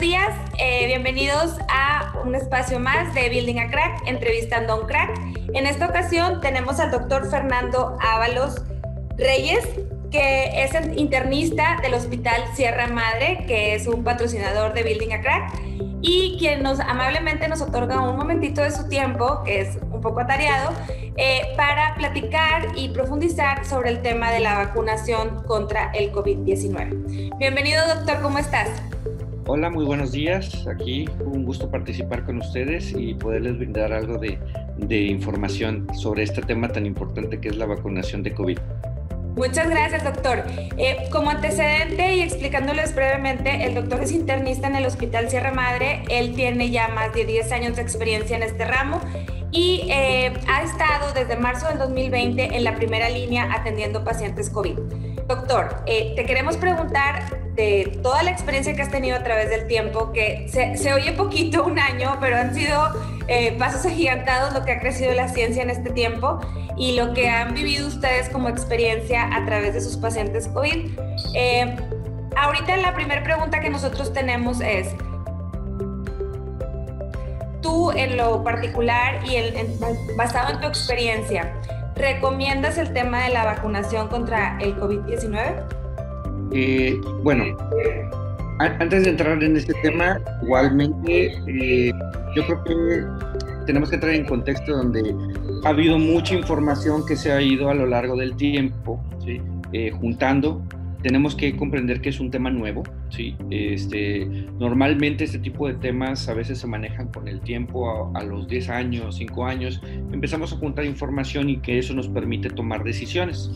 días, bienvenidos a un espacio más de Building a Crack, entrevistando a un crack. En esta ocasión tenemos al doctor Fernando Ábalos Reyes, que es el internista del Hospital Sierra Madre, que es un patrocinador de Building a Crack, y quien amablemente nos otorga un momentito de su tiempo, que es un poco atareado, para platicar y profundizar sobre el tema de la vacunación contra el COVID-19. Bienvenido, doctor, ¿cómo estás? Hola, muy buenos días. Aquí un gusto participar con ustedes y poderles brindar algo de información sobre este tema tan importante que es la vacunación de COVID. Muchas gracias, doctor. Como antecedente y explicándoles brevemente, el doctor es internista en el Hospital Sierra Madre. Él tiene ya más de 10 años de experiencia en este ramo y ha estado desde marzo del 2020 en la primera línea atendiendo pacientes COVID. Doctor, te queremos preguntar de toda la experiencia que has tenido a través del tiempo, que se oye poquito, un año, pero han sido pasos agigantados lo que ha crecido la ciencia en este tiempo y lo que han vivido ustedes como experiencia a través de sus pacientes COVID. Ahorita la primera pregunta que nosotros tenemos es, tú en lo particular y basado en tu experiencia, ¿recomiendas el tema de la vacunación contra el COVID-19? Bueno, antes de entrar en este tema, igualmente yo creo que tenemos que entrar en contexto donde ha habido mucha información que se ha ido a lo largo del tiempo, ¿sí? Juntando. Tenemos que comprender que es un tema nuevo, ¿sí? Normalmente este tipo de temas a veces se manejan con el tiempo, a los 10 años, 5 años, empezamos a juntar información y que eso nos permite tomar decisiones.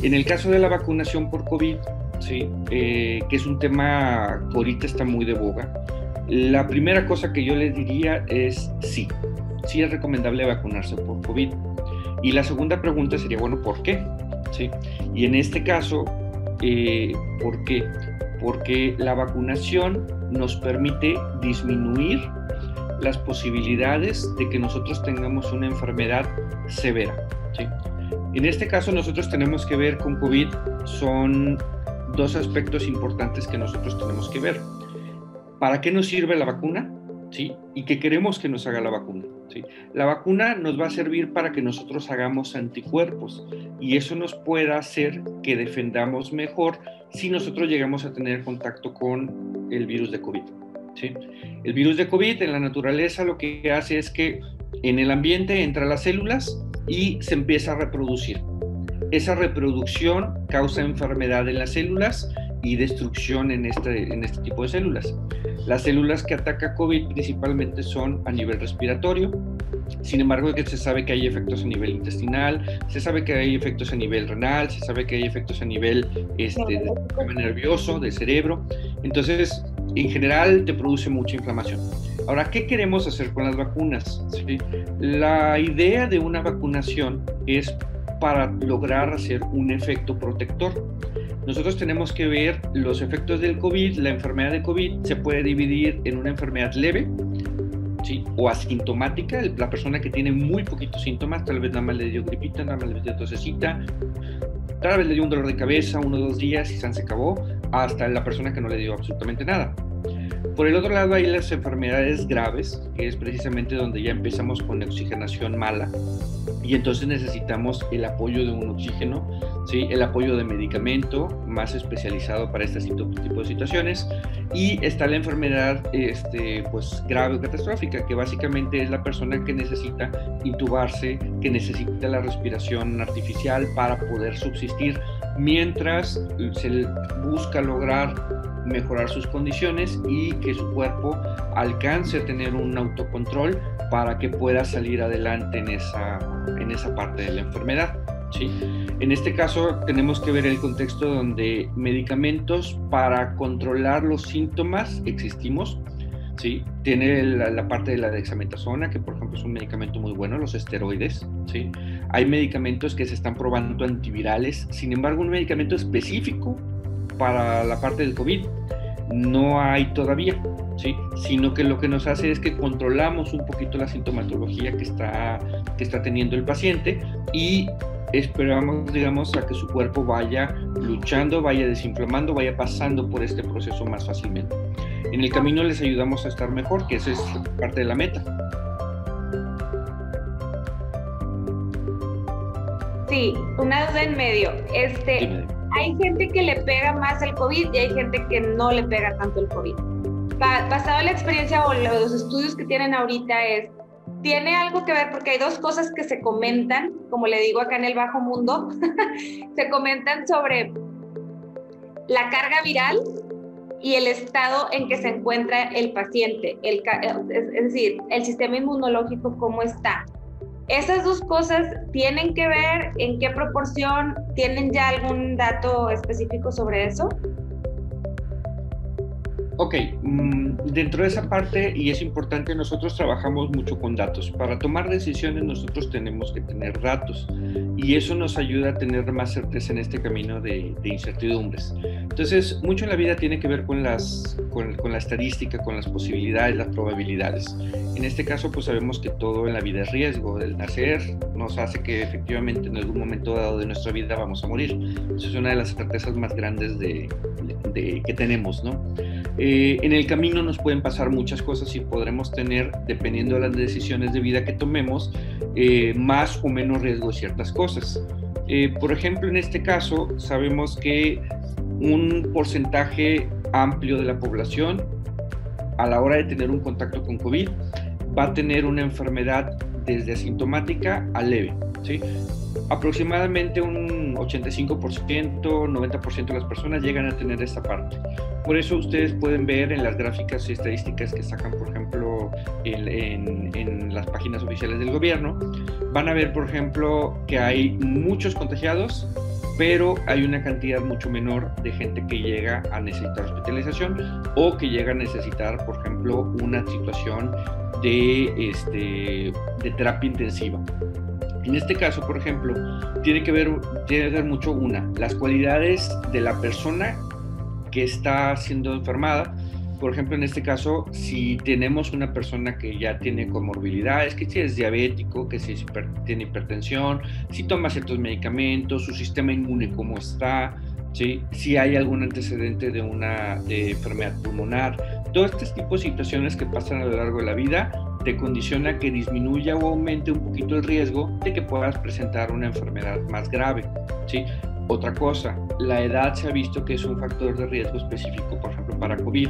En el caso de la vacunación por COVID, ¿sí? Que es un tema que ahorita está muy de boga, la primera cosa que yo les diría es sí es recomendable vacunarse por COVID. Y la segunda pregunta sería, bueno, ¿por qué? ¿Sí? Y en este caso, ¿por qué? Porque la vacunación nos permite disminuir las posibilidades de que nosotros tengamos una enfermedad severa, ¿sí? En este caso nosotros tenemos que ver con COVID, son dos aspectos importantes que nosotros tenemos que ver. ¿Para qué nos sirve la vacuna? ¿Sí? ¿Y qué queremos que nos haga la vacuna? ¿Sí? La vacuna nos va a servir para que nosotros hagamos anticuerpos y eso nos pueda hacer que defendamos mejor si nosotros llegamos a tener contacto con el virus de COVID, ¿sí? El virus de COVID en la naturaleza lo que hace es que en el ambiente entra a las células y se empieza a reproducir. Esa reproducción causa enfermedad en las células y destrucción en este tipo de células. Las células que ataca COVID principalmente son a nivel respiratorio. Sin embargo, se sabe que hay efectos a nivel intestinal, se sabe que hay efectos a nivel renal, se sabe que hay efectos a nivel del sistema nervioso, del cerebro. Entonces, en general, te produce mucha inflamación. Ahora, ¿qué queremos hacer con las vacunas? ¿Sí? La idea de una vacunación es para lograr hacer un efecto protector. Nosotros tenemos que ver los efectos del COVID. La enfermedad de COVID se puede dividir en una enfermedad leve, ¿sí? O asintomática, la persona que tiene muy poquitos síntomas, tal vez nada más le dio gripita, nada más le dio tosecita, tal vez le dio un dolor de cabeza 1 o 2 días y se acabó, hasta la persona que no le dio absolutamente nada. Por el otro lado hay las enfermedades graves, que es precisamente donde ya empezamos con oxigenación mala y entonces necesitamos el apoyo de un oxígeno, ¿sí? El apoyo de medicamento más especializado para este tipo de situaciones, y está la enfermedad pues grave o catastrófica, que básicamente es la persona que necesita intubarse, que necesita la respiración artificial para poder subsistir mientras se busca lograr mejorar sus condiciones y que su cuerpo alcance a tener un autocontrol para que pueda salir adelante en esa parte de la enfermedad, ¿sí? En este caso tenemos que ver el contexto donde medicamentos para controlar los síntomas existimos, ¿sí? Tiene la parte de la dexametasona, que por ejemplo es un medicamento muy bueno, los esteroides, ¿sí? Hay medicamentos que se están probando antivirales, sin embargo un medicamento específico para la parte del COVID no hay todavía, ¿sí? Sino que lo que nos hace es que controlamos un poquito la sintomatología que está teniendo el paciente y esperamos, digamos, a que su cuerpo vaya luchando, vaya desinflamando, vaya pasando por este proceso más fácilmente. en el camino les ayudamos a estar mejor, que esa es parte de la meta. Sí, una duda en medio. Hay gente que le pega más el COVID y hay gente que no le pega tanto el COVID. Basado en la experiencia o los estudios que tienen ahorita, ¿tiene algo que ver? Porque hay dos cosas que se comentan, como le digo acá en el bajo mundo, se comentan sobre la carga viral y el estado en que se encuentra el paciente, es decir, el sistema inmunológico, cómo está. ¿Esas dos cosas tienen que ver? ¿En qué proporción? ¿Tienen ya algún dato específico sobre eso? Ok, dentro de esa parte, y es importante, nosotros trabajamos mucho con datos. Para tomar decisiones nosotros tenemos que tener datos y eso nos ayuda a tener más certeza en este camino de incertidumbres. Entonces, mucho en la vida tiene que ver con la estadística, con las posibilidades, las probabilidades. En este caso, pues sabemos que todo en la vida es riesgo. El nacer nos hace que efectivamente en algún momento dado de nuestra vida vamos a morir. Esa es una de las certezas más grandes que tenemos, ¿no? En el camino nos pueden pasar muchas cosas y podremos tener, dependiendo de las decisiones de vida que tomemos, más o menos riesgo de ciertas cosas. Por ejemplo, en este caso, sabemos que un porcentaje amplio de la población, a la hora de tener un contacto con COVID, va a tener una enfermedad desde asintomática a leve, ¿sí? Aproximadamente un 85%, 90% de las personas llegan a tener esta parte. Por eso ustedes pueden ver en las gráficas y estadísticas que sacan, por ejemplo, en las páginas oficiales del gobierno, van a ver, por ejemplo, que hay muchos contagiados, pero hay una cantidad mucho menor de gente que llega a necesitar hospitalización o que llega a necesitar, por ejemplo, una situación de terapia intensiva. En este caso, por ejemplo, tiene que ver mucho las cualidades de la persona que está siendo enfermada. Por ejemplo, en este caso, si tenemos una persona que ya tiene comorbilidades, que si es diabético, que si tiene hipertensión, si toma ciertos medicamentos, su sistema inmune cómo está, ¿sí? Si hay algún antecedente de enfermedad pulmonar, todo este tipo de situaciones que pasan a lo largo de la vida te condiciona a que disminuya o aumente un poquito el riesgo de que puedas presentar una enfermedad más grave, ¿sí? Otra cosa, la edad se ha visto que es un factor de riesgo específico, por ejemplo, para COVID.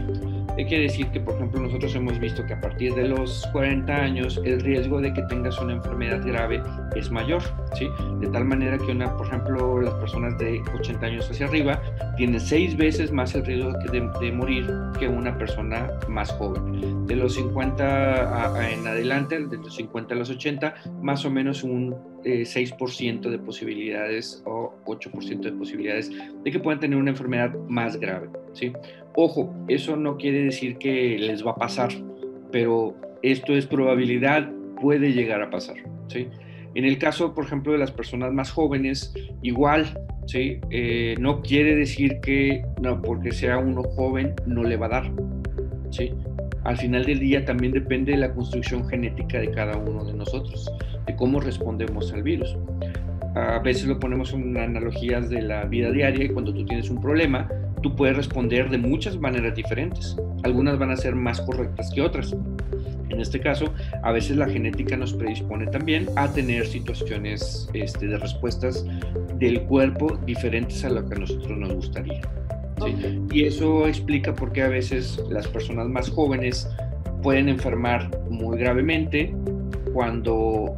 Quiere decir que, por ejemplo, nosotros hemos visto que a partir de los 40 años el riesgo de que tengas una enfermedad grave es mayor, ¿sí? De tal manera que, por ejemplo, las personas de 80 años hacia arriba tienen 6 veces más el riesgo de morir que una persona más joven. De los 50 en adelante, de los 50 a los 80, más o menos un 6% de posibilidades o 8% de posibilidades de que puedan tener una enfermedad más grave, ¿sí? Ojo, eso no quiere decir que les va a pasar, pero esto es probabilidad, puede llegar a pasar, ¿sí? En el caso, por ejemplo, de las personas más jóvenes, igual, ¿sí? No quiere decir que porque sea uno joven no le va a dar, ¿sí? Al final del día también depende de la construcción genética de cada uno de nosotros, de cómo respondemos al virus. A veces lo ponemos en analogías de la vida diaria y cuando tú tienes un problema, tú puedes responder de muchas maneras diferentes. Algunas van a ser más correctas que otras. En este caso, a veces la genética nos predispone también a tener situaciones de respuestas del cuerpo diferentes a lo que a nosotros nos gustaría, ¿sí? Okay. Y eso explica por qué a veces las personas más jóvenes pueden enfermar muy gravemente cuando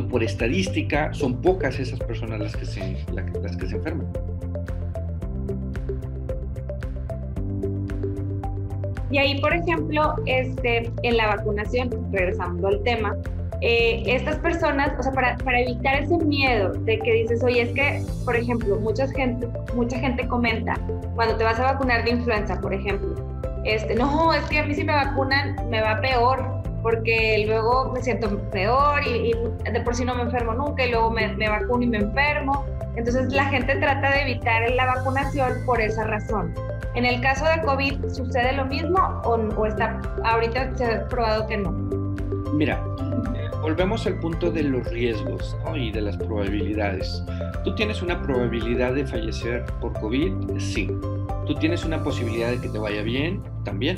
por estadística son pocas esas personas las que se enferman. Y ahí, por ejemplo, en la vacunación, regresando al tema, estas personas, o sea, para evitar ese miedo de que dices, oye, es que, por ejemplo, mucha gente comenta, cuando te vas a vacunar de influenza, por ejemplo, no, es que a mí si me vacunan me va peor, porque luego me siento peor y de por sí no me enfermo nunca y luego me vacuno y me enfermo. Entonces la gente trata de evitar la vacunación por esa razón. ¿En el caso de COVID sucede lo mismo o está ahorita se ha probado que no? Mira, volvemos al punto de los riesgos, ¿no? Y de las probabilidades. ¿Tú tienes una probabilidad de fallecer por COVID? Sí. tú tienes una posibilidad de que te vaya bien también,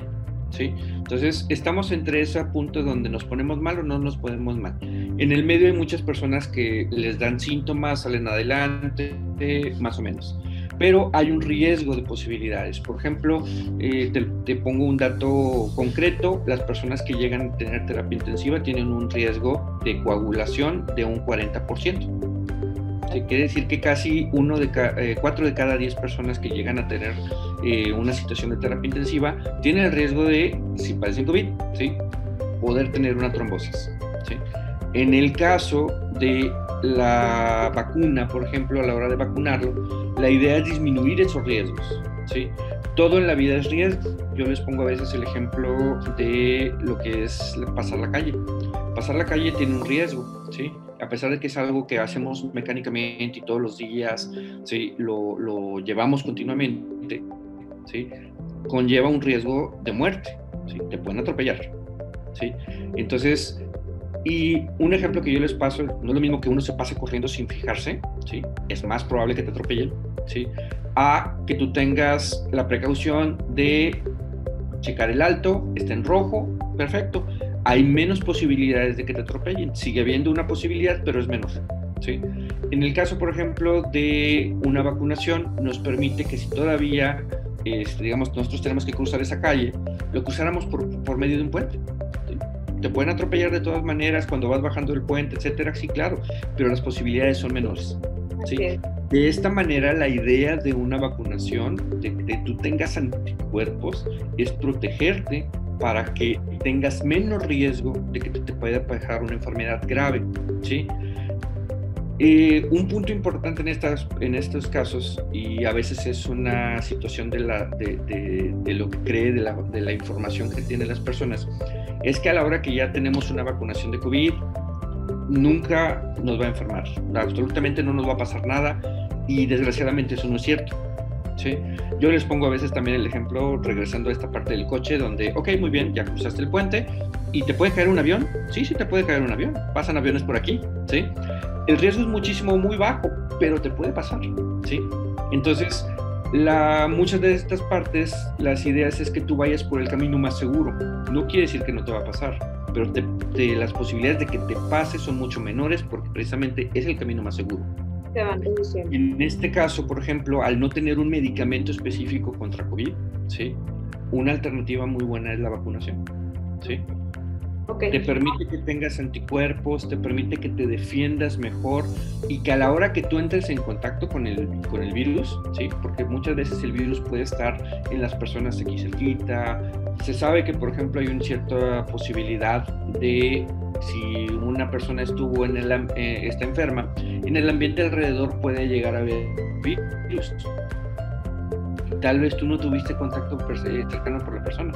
¿sí? Entonces, estamos entre ese punto donde nos ponemos mal o no nos ponemos mal. En el medio hay muchas personas que les dan síntomas, salen adelante, más o menos. Pero hay un riesgo de posibilidades. Por ejemplo, te pongo un dato concreto, las personas que llegan a tener terapia intensiva tienen un riesgo de coagulación de un 40%. Quiere decir que casi 4 de cada 10 personas que llegan a tener una situación de terapia intensiva tienen el riesgo de, si padecen COVID, ¿sí?, poder tener una trombosis, ¿sí? En el caso de la vacuna, por ejemplo, a la hora de vacunarlo, la idea es disminuir esos riesgos, ¿sí? Todo en la vida es riesgo. Yo les pongo a veces el ejemplo de lo que es pasar la calle. Pasar la calle tiene un riesgo, ¿sí? A pesar de que es algo que hacemos mecánicamente y todos los días, ¿sí?, lo llevamos continuamente, ¿sí?, conlleva un riesgo de muerte, ¿sí? Te pueden atropellar, ¿sí? Entonces, y un ejemplo que yo les paso, no es lo mismo que uno se pase corriendo sin fijarse, ¿sí?, es más probable que te atropellen, ¿sí?, a que tú tengas la precaución de checar el alto, está en rojo, perfecto, hay menos posibilidades de que te atropellen, sigue habiendo una posibilidad, pero es menor, ¿sí? En el caso, por ejemplo, de una vacunación, nos permite que si todavía, digamos, nosotros tenemos que cruzar esa calle, lo cruzáramos por medio de un puente, ¿sí? Te pueden atropellar de todas maneras cuando vas bajando el puente, etcétera, sí, claro, pero las posibilidades son menores, ¿sí? De esta manera, la idea de una vacunación, de que tú tengas anticuerpos, es protegerte para que tengas menos riesgo de que te pueda dejar una enfermedad grave, ¿sí? Un punto importante en estos casos, y a veces es una situación de lo que cree, de la información que tienen las personas, es que a la hora que ya tenemos una vacunación de COVID, nunca nos va a enfermar, absolutamente no nos va a pasar nada, y desgraciadamente eso no es cierto, ¿sí? Yo les pongo a veces también el ejemplo, regresando a esta parte del coche, donde, ok, muy bien, ya cruzaste el puente, ¿y te puede caer un avión? Sí, sí te puede caer un avión, pasan aviones por aquí, ¿sí? El riesgo es muy bajo, pero te puede pasar, ¿sí? Entonces, muchas de estas partes, las ideas es que tú vayas por el camino más seguro. No quiere decir que no te va a pasar, pero las posibilidades de que te pase son mucho menores porque precisamente es el camino más seguro. Se van reduciendo. En este caso, por ejemplo, al no tener un medicamento específico contra COVID, ¿sí?, una alternativa muy buena es la vacunación, ¿sí? Okay. Te permite que tengas anticuerpos, te permite que te defiendas mejor y que a la hora que tú entres en contacto con el virus, ¿sí?, porque muchas veces el virus puede estar en las personas aquí cerquita. Se sabe que, por ejemplo, hay una cierta posibilidad de, si una persona estuvo está enferma, en el ambiente alrededor puede llegar a haber virus. Tal vez tú no tuviste contacto cercano por la persona,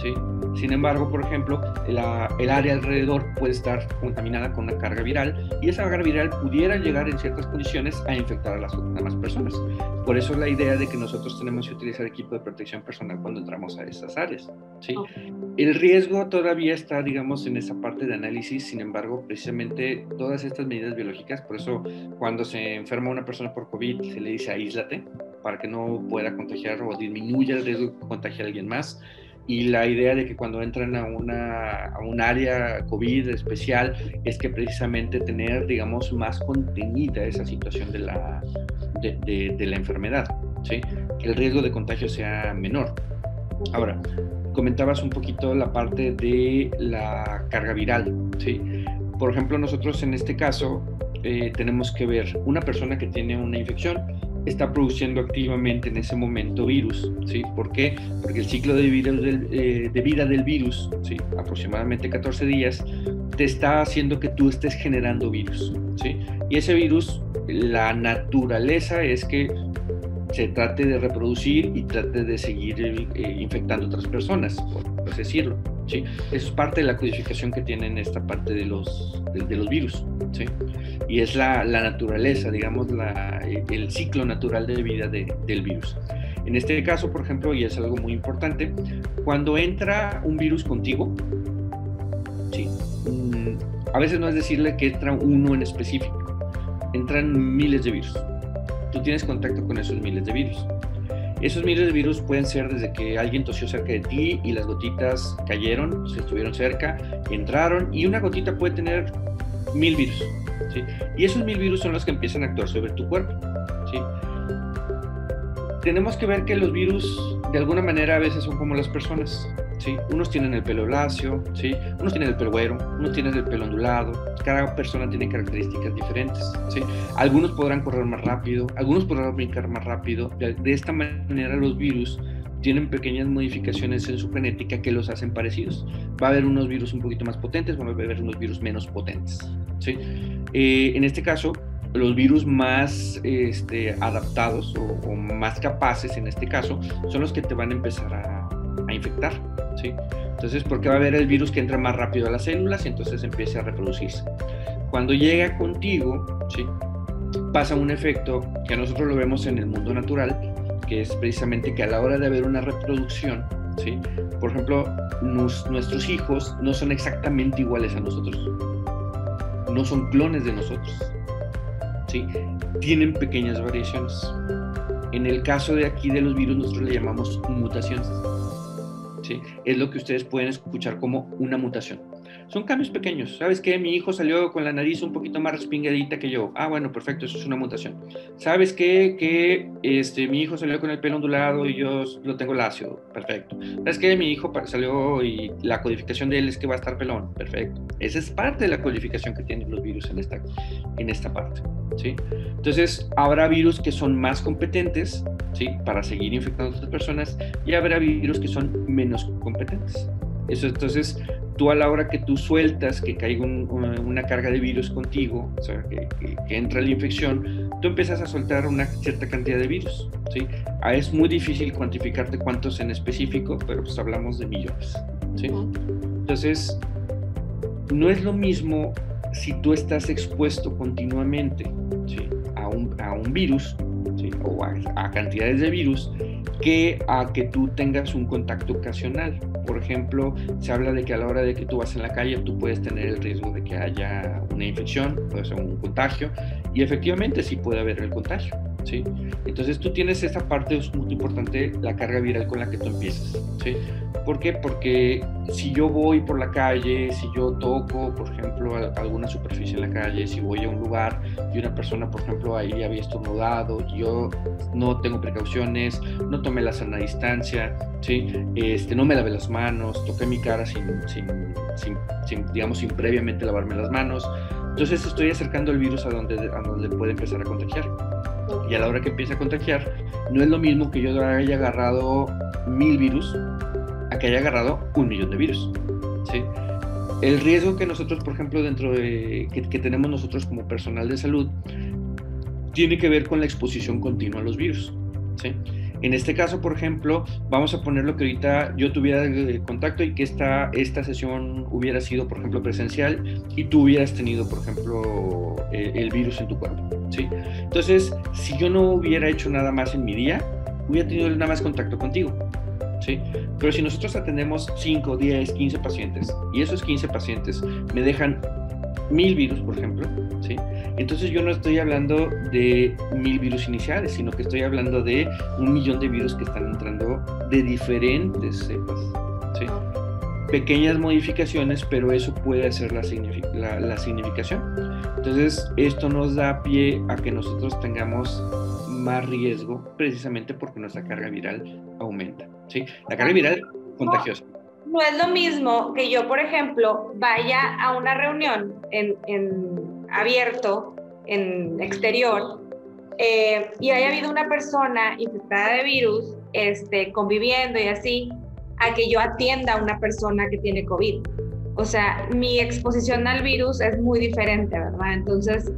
¿sí? Sin embargo, por ejemplo, el área alrededor puede estar contaminada con una carga viral y esa carga viral pudiera llegar en ciertas condiciones a infectar a las demás personas. Por eso es la idea de que nosotros tenemos que utilizar equipo de protección personal cuando entramos a esas áreas, ¿sí? El riesgo todavía está, digamos, en esa parte de análisis. Sin embargo, precisamente todas estas medidas biológicas, por eso cuando se enferma una persona por COVID se le dice aíslate para que no pueda contagiar o disminuya el riesgo de contagiar a alguien más. Y la idea de que cuando entran a un área COVID especial es que precisamente tener, digamos, más contenida esa situación de la enfermedad, ¿sí?, que el riesgo de contagio sea menor. Ahora, comentabas un poquito la parte de la carga viral, ¿sí? Por ejemplo, nosotros en este caso tenemos que ver una persona que tiene una infección, está produciendo activamente en ese momento virus, ¿sí? ¿Por qué? Porque el ciclo de vida del virus, ¿sí?, aproximadamente 14 días, te está haciendo que tú estés generando virus, ¿sí? Y ese virus, la naturaleza es que se trate de reproducir y trate de seguir infectando a otras personas, por así decirlo, ¿sí? Eso es parte de la codificación que tienen esta parte de los virus, ¿sí? Y es la naturaleza, digamos, el ciclo natural de vida del virus. En este caso, por ejemplo, y es algo muy importante, cuando entra un virus contigo, ¿sí?, a veces no es decirle que entra uno en específico, entran miles de virus. Tú tienes contacto con esos miles de virus. Esos miles de virus pueden ser desde que alguien tosió cerca de ti y las gotitas cayeron, se estuvieron cerca, entraron, y una gotita puede tener 1000 virus, ¿sí? Y esos 1000 virus son los que empiezan a actuar sobre tu cuerpo, ¿sí? Tenemos que ver que los virus, de alguna manera, a veces son como las personas, ¿sí? Unos tienen el pelo lacio, ¿sí? Unos tienen el pelo güero, unos tienen el pelo ondulado. Cada persona tiene características diferentes, ¿sí? Algunos podrán correr más rápido, algunos podrán brincar más rápido. De esta manera, los virus tienen pequeñas modificaciones en su genética que los hacen parecidos. Va a haber unos virus un poquito más potentes, va a haber unos virus menos potentes, ¿sí? En este caso, los virus más adaptados o más capaces, en este caso, son los que te van a empezar a infectar, ¿sí? Entonces, porque va a haber el virus que entra más rápido a las células y entonces empieza a reproducirse. Cuando llega contigo, ¿sí?, pasa un efecto que nosotros lo vemos en el mundo natural, que es precisamente que a la hora de haber una reproducción, ¿sí?, por ejemplo, nuestros hijos no son exactamente iguales a nosotros, no son clones de nosotros, ¿sí? Tienen pequeñas variaciones. En el caso de aquí de los virus, nosotros le llamamos mutaciones, ¿sí? Es lo que ustedes pueden escuchar como una mutación. Son cambios pequeños. ¿Sabes qué? Mi hijo salió con la nariz un poquito más respingadita que yo. Ah, bueno, perfecto, eso es una mutación. ¿Sabes qué? Que mi hijo salió con el pelo ondulado y yo lo tengo lacio. Perfecto. ¿Sabes qué? Mi hijo salió y la codificación de él es que va a estar pelón. Perfecto. Esa es parte de la codificación que tienen los virus en esta parte, ¿sí? Entonces, habrá virus que son más competentes, ¿sí?, para seguir infectando a otras personas, y habrá virus que son menos competentes. Eso, entonces, tú a la hora que tú sueltas que caiga una carga de virus contigo, o sea, que entra la infección, tú empiezas a soltar una cierta cantidad de virus, ¿sí? Es muy difícil cuantificarte cuántos en específico, pero pues hablamos de millones, ¿sí? Entonces, no es lo mismo si tú estás expuesto continuamente, ¿sí?, a un virus, ¿sí?, o a cantidades de virus, que a que tú tengas un contacto ocasional. Por ejemplo, se habla de que a la hora de que tú vas en la calle, tú puedes tener el riesgo de que haya una infección, puede ser un contagio, y efectivamente sí puede haber el contagio, ¿sí? Entonces tú tienes esta parte, es muy importante, la carga viral con la que tú empiezas, ¿sí? ¿Por qué? Porque si yo voy por la calle, si yo toco, por ejemplo, alguna superficie en la calle, si voy a un lugar y una persona, por ejemplo, ahí había estornudado, yo no tengo precauciones, no tomé la sana distancia, ¿sí?, no me lavé las manos, toqué mi cara sin previamente lavarme las manos, entonces estoy acercando el virus a donde puede empezar a contagiar. Y a la hora que empieza a contagiar, no es lo mismo que yo haya agarrado 1000 virus a que haya agarrado 1.000.000 de virus, ¿sí? El riesgo que nosotros, por ejemplo, que tenemos nosotros como personal de salud, tiene que ver con la exposición continua a los virus, ¿sí? En este caso, por ejemplo, vamos a poner lo que ahorita yo tuviera contacto y que esta sesión hubiera sido, por ejemplo, presencial y tú hubieras tenido, por ejemplo, el virus en tu cuerpo, ¿sí? Entonces, si yo no hubiera hecho nada más en mi día, hubiera tenido nada más contacto contigo, ¿sí? Pero si nosotros atendemos 5, 10, 15 pacientes y esos 15 pacientes me dejan 1000 virus, por ejemplo, ¿sí?, entonces yo no estoy hablando de 1000 virus iniciales, sino que estoy hablando de 1.000.000 de virus que están entrando de diferentes cepas, ¿sí? Pequeñas modificaciones, pero eso puede hacer la significación. Entonces, esto nos da pie a que nosotros tengamos más riesgo, precisamente porque nuestra carga viral aumenta, ¿sí? La carga viral contagiosa. No es lo mismo que yo, por ejemplo, vaya a una reunión en abierto, en exterior, y haya habido una persona infectada de virus, conviviendo y así, a que yo atienda a una persona que tiene COVID. O sea, mi exposición al virus es muy diferente, ¿verdad? Entonces,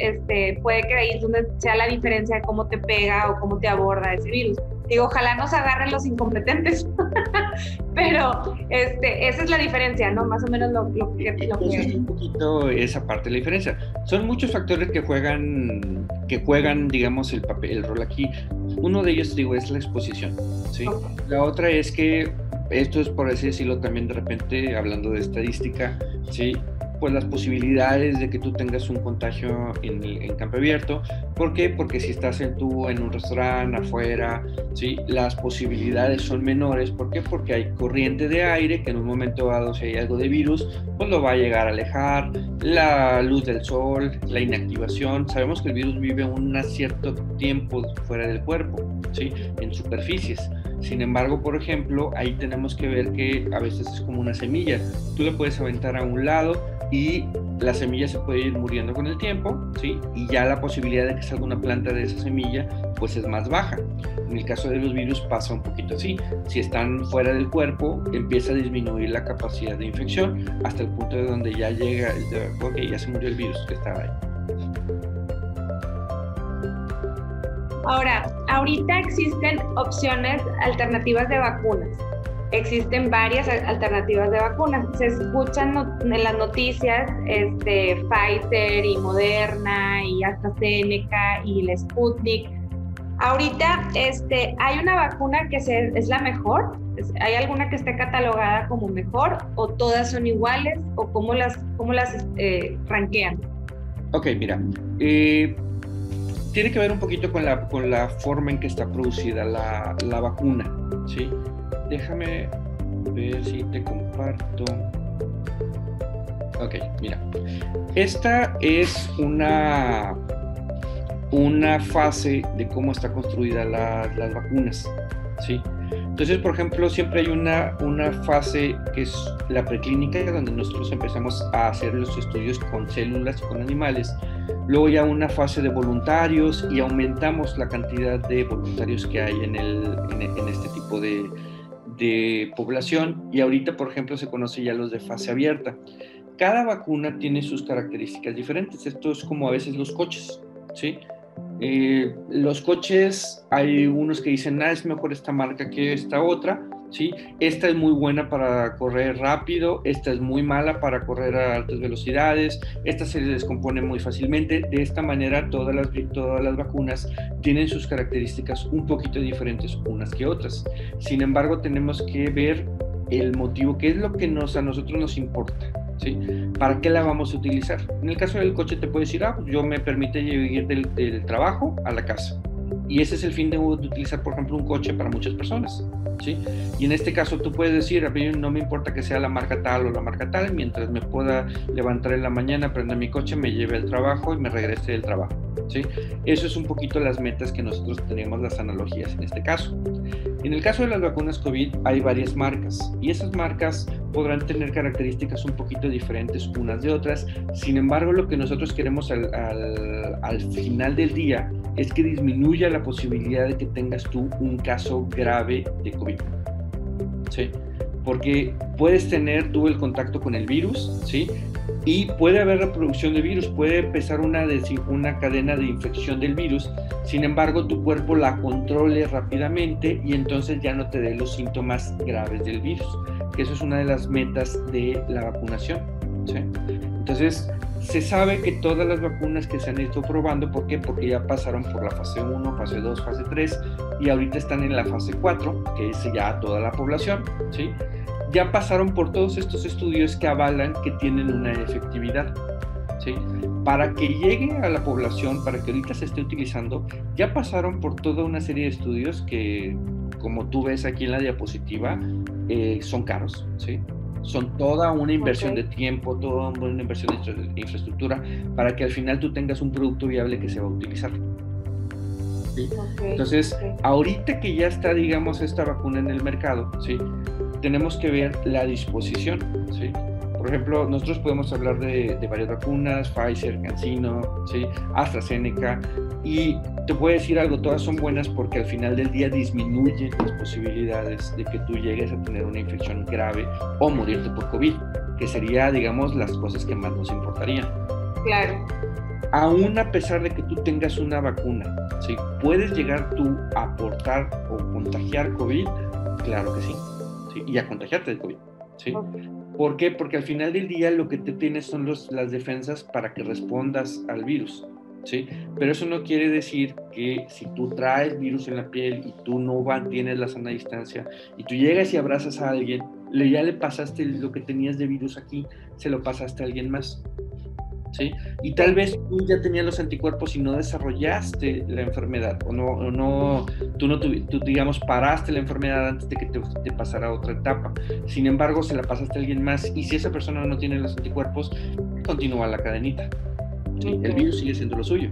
puede que ahí es donde sea la diferencia de cómo te pega o cómo te aborda ese virus. Digo, ojalá nos agarren los incompetentes, pero esa es la diferencia, ¿no? Más o menos lo que... Es un poquito esa parte de la diferencia. Son muchos factores que juegan, digamos, el rol aquí. Uno de ellos, digo, es la exposición, ¿sí? Okay. La otra es que, esto es por así decirlo también de repente, hablando de estadística, ¿sí?, pues las posibilidades de que tú tengas un contagio en campo abierto. ¿Por qué? Porque si estás tú en un restaurante afuera, ¿sí? Las posibilidades son menores. ¿Por qué? Porque hay corriente de aire que en un momento dado, si hay algo de virus, pues lo va a llegar a alejar, la luz del sol, la inactivación. Sabemos que el virus vive un cierto tiempo fuera del cuerpo, ¿sí? En superficies. Sin embargo, por ejemplo, ahí tenemos que ver que a veces es como una semilla. Tú la puedes aventar a un lado y la semilla se puede ir muriendo con el tiempo, ¿sí? Y ya la posibilidad de que salga una planta de esa semilla, pues es más baja. En el caso de los virus pasa un poquito así. Si están fuera del cuerpo, empieza a disminuir la capacidad de infección hasta el punto de donde ya llega, ok, ya se murió el virus que estaba ahí. Ahora, ahorita existen opciones alternativas de vacunas. Existen varias alternativas de vacunas. Se escuchan en las noticias Pfizer y Moderna y AstraZeneca y el Sputnik. Ahorita hay una vacuna que es la mejor. ¿Hay alguna que esté catalogada como mejor o todas son iguales o cómo las rankean? Ok, mira, tiene que ver un poquito con la forma en que está producida la vacuna, ¿sí? Déjame ver si te comparto. Ok, mira. Esta es una fase de cómo está construida las vacunas, ¿sí? Entonces, por ejemplo, siempre hay una fase que es la preclínica, donde nosotros empezamos a hacer los estudios con células, con animales. Luego ya una fase de voluntarios y aumentamos la cantidad de voluntarios que hay en este tipo de población. Y ahorita, por ejemplo, se conoce ya los de fase abierta. Cada vacuna tiene sus características diferentes. Esto es como a veces los coches, ¿sí? Los coches, hay unos que dicen, es mejor esta marca que esta otra, ¿sí? Esta es muy buena para correr rápido, esta es muy mala para correr a altas velocidades, esta se descompone muy fácilmente. De esta manera, todas las vacunas tienen sus características un poquito diferentes unas que otras. Sin embargo, tenemos que ver el motivo, qué es lo que a nosotros nos importa, ¿sí? ¿Para qué la vamos a utilizar? En el caso del coche te puedes decir, pues yo me permite ir del trabajo a la casa. Y ese es el fin de utilizar, por ejemplo, un coche para muchas personas, ¿sí? Y en este caso tú puedes decir, a mí no me importa que sea la marca tal o la marca tal, mientras me pueda levantar en la mañana, prender mi coche, me lleve al trabajo y me regrese del trabajo, ¿sí? Eso es un poquito las metas que nosotros tenemos, las analogías en este caso. En el caso de las vacunas COVID hay varias marcas y esas marcas podrán tener características un poquito diferentes unas de otras. Sin embargo, lo que nosotros queremos al final del día es que disminuya la posibilidad de que tengas tú un caso grave de COVID, ¿sí? Porque puedes tener tú el contacto con el virus, ¿sí? Y puede haber reproducción de virus, puede empezar una cadena de infección del virus. Sin embargo, tu cuerpo la controle rápidamente y entonces ya no te dé los síntomas graves del virus, que eso es una de las metas de la vacunación, ¿sí? Entonces, se sabe que todas las vacunas que se han ido probando, ¿por qué? Porque ya pasaron por la fase 1, fase 2, fase 3 y ahorita están en la fase 4, que es ya toda la población, ¿sí? Ya pasaron por todos estos estudios que avalan que tienen una efectividad, ¿sí? Para que llegue a la población, para que ahorita se esté utilizando, ya pasaron por toda una serie de estudios que, como tú ves aquí en la diapositiva, son caros, ¿sí? Son toda una inversión de tiempo, toda una inversión de infraestructura, para que al final tú tengas un producto viable que se va a utilizar. ¿Sí? Entonces, ahorita que ya está, digamos, esta vacuna en el mercado, ¿sí? Tenemos que ver la disposición, ¿sí? Por ejemplo, nosotros podemos hablar de varias vacunas, Pfizer, CanSino, ¿sí? AstraZeneca, y te puedo decir algo, todas son buenas porque al final del día disminuyen las posibilidades de que tú llegues a tener una infección grave o morirte por COVID, que sería, digamos, las cosas que más nos importarían. Claro. Aún a pesar de que tú tengas una vacuna, ¿sí? ¿Puedes llegar tú a aportar o contagiar COVID? Claro que sí, ¿sí? Y a contagiarte de COVID, ¿sí? Okay. ¿Por qué? Porque al final del día lo que te tienes son las defensas para que respondas al virus, ¿sí? Pero eso no quiere decir que si tú traes virus en la piel y tú no mantienes la sana distancia y tú llegas y abrazas a alguien, ya le pasaste lo que tenías de virus aquí, se lo pasaste a alguien más. ¿Sí? Y tal vez tú ya tenías los anticuerpos y no desarrollaste la enfermedad, tú digamos, paraste la enfermedad antes de que te pasara a otra etapa. Sin embargo, se la pasaste a alguien más, y si esa persona no tiene los anticuerpos, continúa la cadenita. ¿Sí? El virus sigue siendo lo suyo.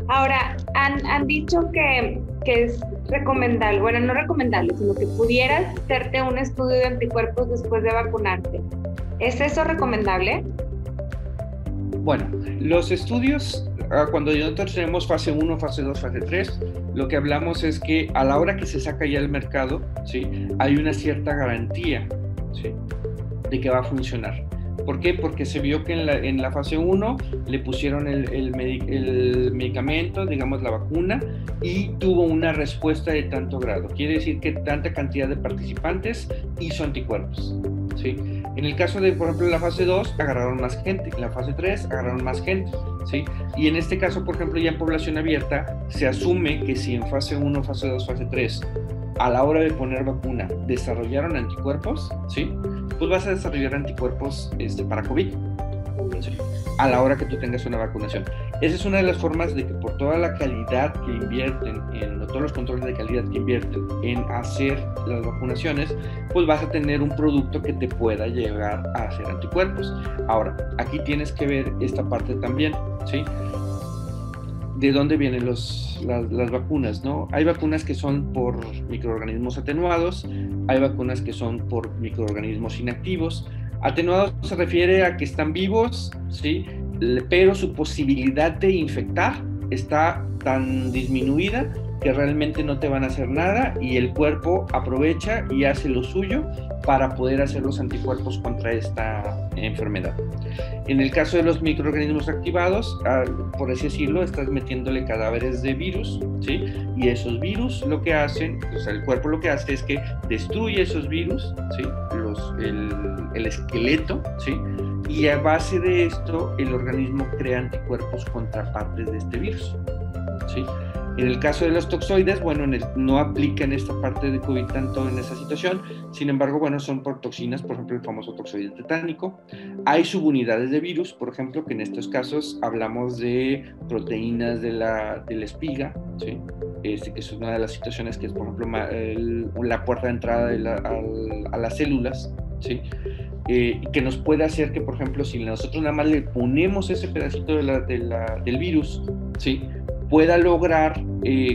Ahora, han dicho que es recomendable, bueno, no recomendable, sino que pudieras hacerte un estudio de anticuerpos después de vacunarte. ¿Es eso recomendable? Bueno, los estudios, cuando nosotros tenemos fase 1, fase 2, fase 3, lo que hablamos es que a la hora que se saca ya al mercado, ¿sí?, hay una cierta garantía, ¿sí?, de que va a funcionar. ¿Por qué? Porque se vio que en la fase 1 le pusieron el medicamento, digamos la vacuna, y tuvo una respuesta de tanto grado. Quiere decir que tanta cantidad de participantes hizo anticuerpos, ¿sí? En el caso de, por ejemplo, la fase 2 agarraron más gente, en la fase 3 agarraron más gente, ¿sí? Y en este caso, por ejemplo, ya en población abierta, se asume que si en fase 1, fase 2, fase 3, a la hora de poner vacuna, desarrollaron anticuerpos, ¿sí?, pues vas a desarrollar anticuerpos para COVID, ¿sí?, a la hora que tú tengas una vacunación. Esa es una de las formas de que por toda la calidad que invierten, todos los controles de calidad que invierten en hacer las vacunaciones, pues vas a tener un producto que te pueda llegar a hacer anticuerpos. Ahora, aquí tienes que ver esta parte también, ¿sí? ¿De dónde vienen las vacunas, no? Hay vacunas que son por microorganismos atenuados, hay vacunas que son por microorganismos inactivos. Atenuados se refiere a que están vivos, ¿sí?, pero su posibilidad de infectar está tan disminuida que realmente no te van a hacer nada, y el cuerpo aprovecha y hace lo suyo para poder hacer los anticuerpos contra esta enfermedad. En el caso de los microorganismos activados, por así decirlo, estás metiéndole cadáveres de virus, ¿sí? Y esos virus lo que hacen, o sea, el cuerpo lo que hace es que destruye esos virus, ¿sí?, el esqueleto, ¿sí?, y a base de esto el organismo crea anticuerpos contra partes de este virus, ¿sí? En el caso de los toxoides, bueno, no aplica en esta parte de COVID tanto en esa situación. Sin embargo, bueno, son por toxinas, por ejemplo, el famoso toxoide tetánico. Hay subunidades de virus, por ejemplo, que en estos casos hablamos de proteínas de la espiga, ¿sí?, que es una de las situaciones que es, por ejemplo, la puerta de entrada a las células, ¿sí?, que nos puede hacer que, por ejemplo, si nosotros nada más le ponemos ese pedacito del virus, ¿sí?, pueda lograr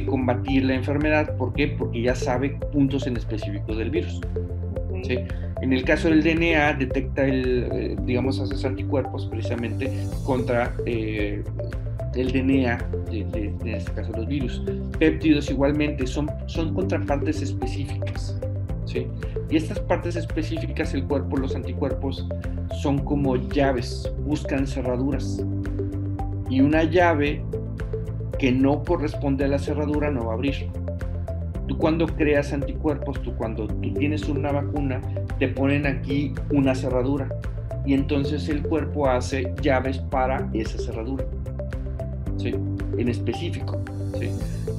combatir la enfermedad. ¿Por qué? Porque ya sabe puntos en específico del virus, ¿sí? En el caso del DNA, detecta digamos, esos anticuerpos precisamente contra el DNA, en este caso los virus. Péptidos igualmente son contrapartes específicas, ¿sí? Y estas partes específicas, el cuerpo, los anticuerpos, son como llaves, buscan cerraduras. Y una llave que no corresponde a la cerradura no va a abrir. Tú cuando creas anticuerpos, cuando tú tienes una vacuna, te ponen aquí una cerradura, y entonces el cuerpo hace llaves para esa cerradura, ¿sí?, en específico, ¿sí?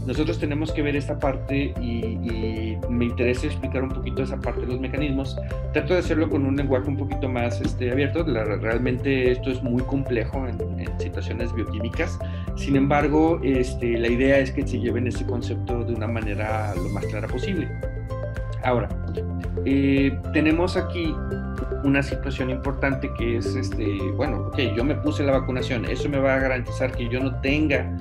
Nosotros tenemos que ver esta parte y me interesa explicar un poquito esa parte de los mecanismos. Trato de hacerlo con un lenguaje un poquito más abierto. Realmente esto es muy complejo en situaciones bioquímicas. Sin embargo, la idea es que se lleven ese concepto de una manera lo más clara posible. Ahora, tenemos aquí una situación importante que es, bueno, ok, yo me puse la vacunación, eso me va a garantizar que yo no tenga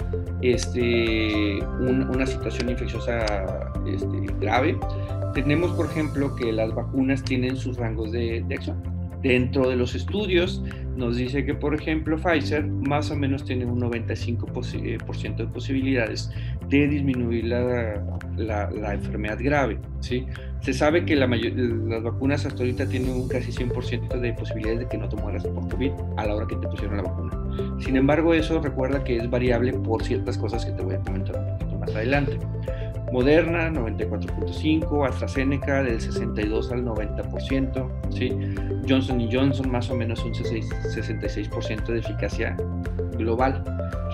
una situación infecciosa grave. Tenemos, por ejemplo, que las vacunas tienen sus rangos de acción. Dentro de los estudios nos dice que, por ejemplo, Pfizer más o menos tiene un 95% de posibilidades de disminuir la enfermedad grave, ¿sí? Se sabe que las vacunas hasta ahorita tienen un casi 100% de posibilidades de que no te mueras por COVID a la hora que te pusieron la vacuna. Sin embargo, eso recuerda que es variable por ciertas cosas que te voy a comentar un poquito más adelante. Moderna, 94.5%, AstraZeneca del 62 al 90%, ¿sí? Johnson & Johnson más o menos un 66% de eficacia global.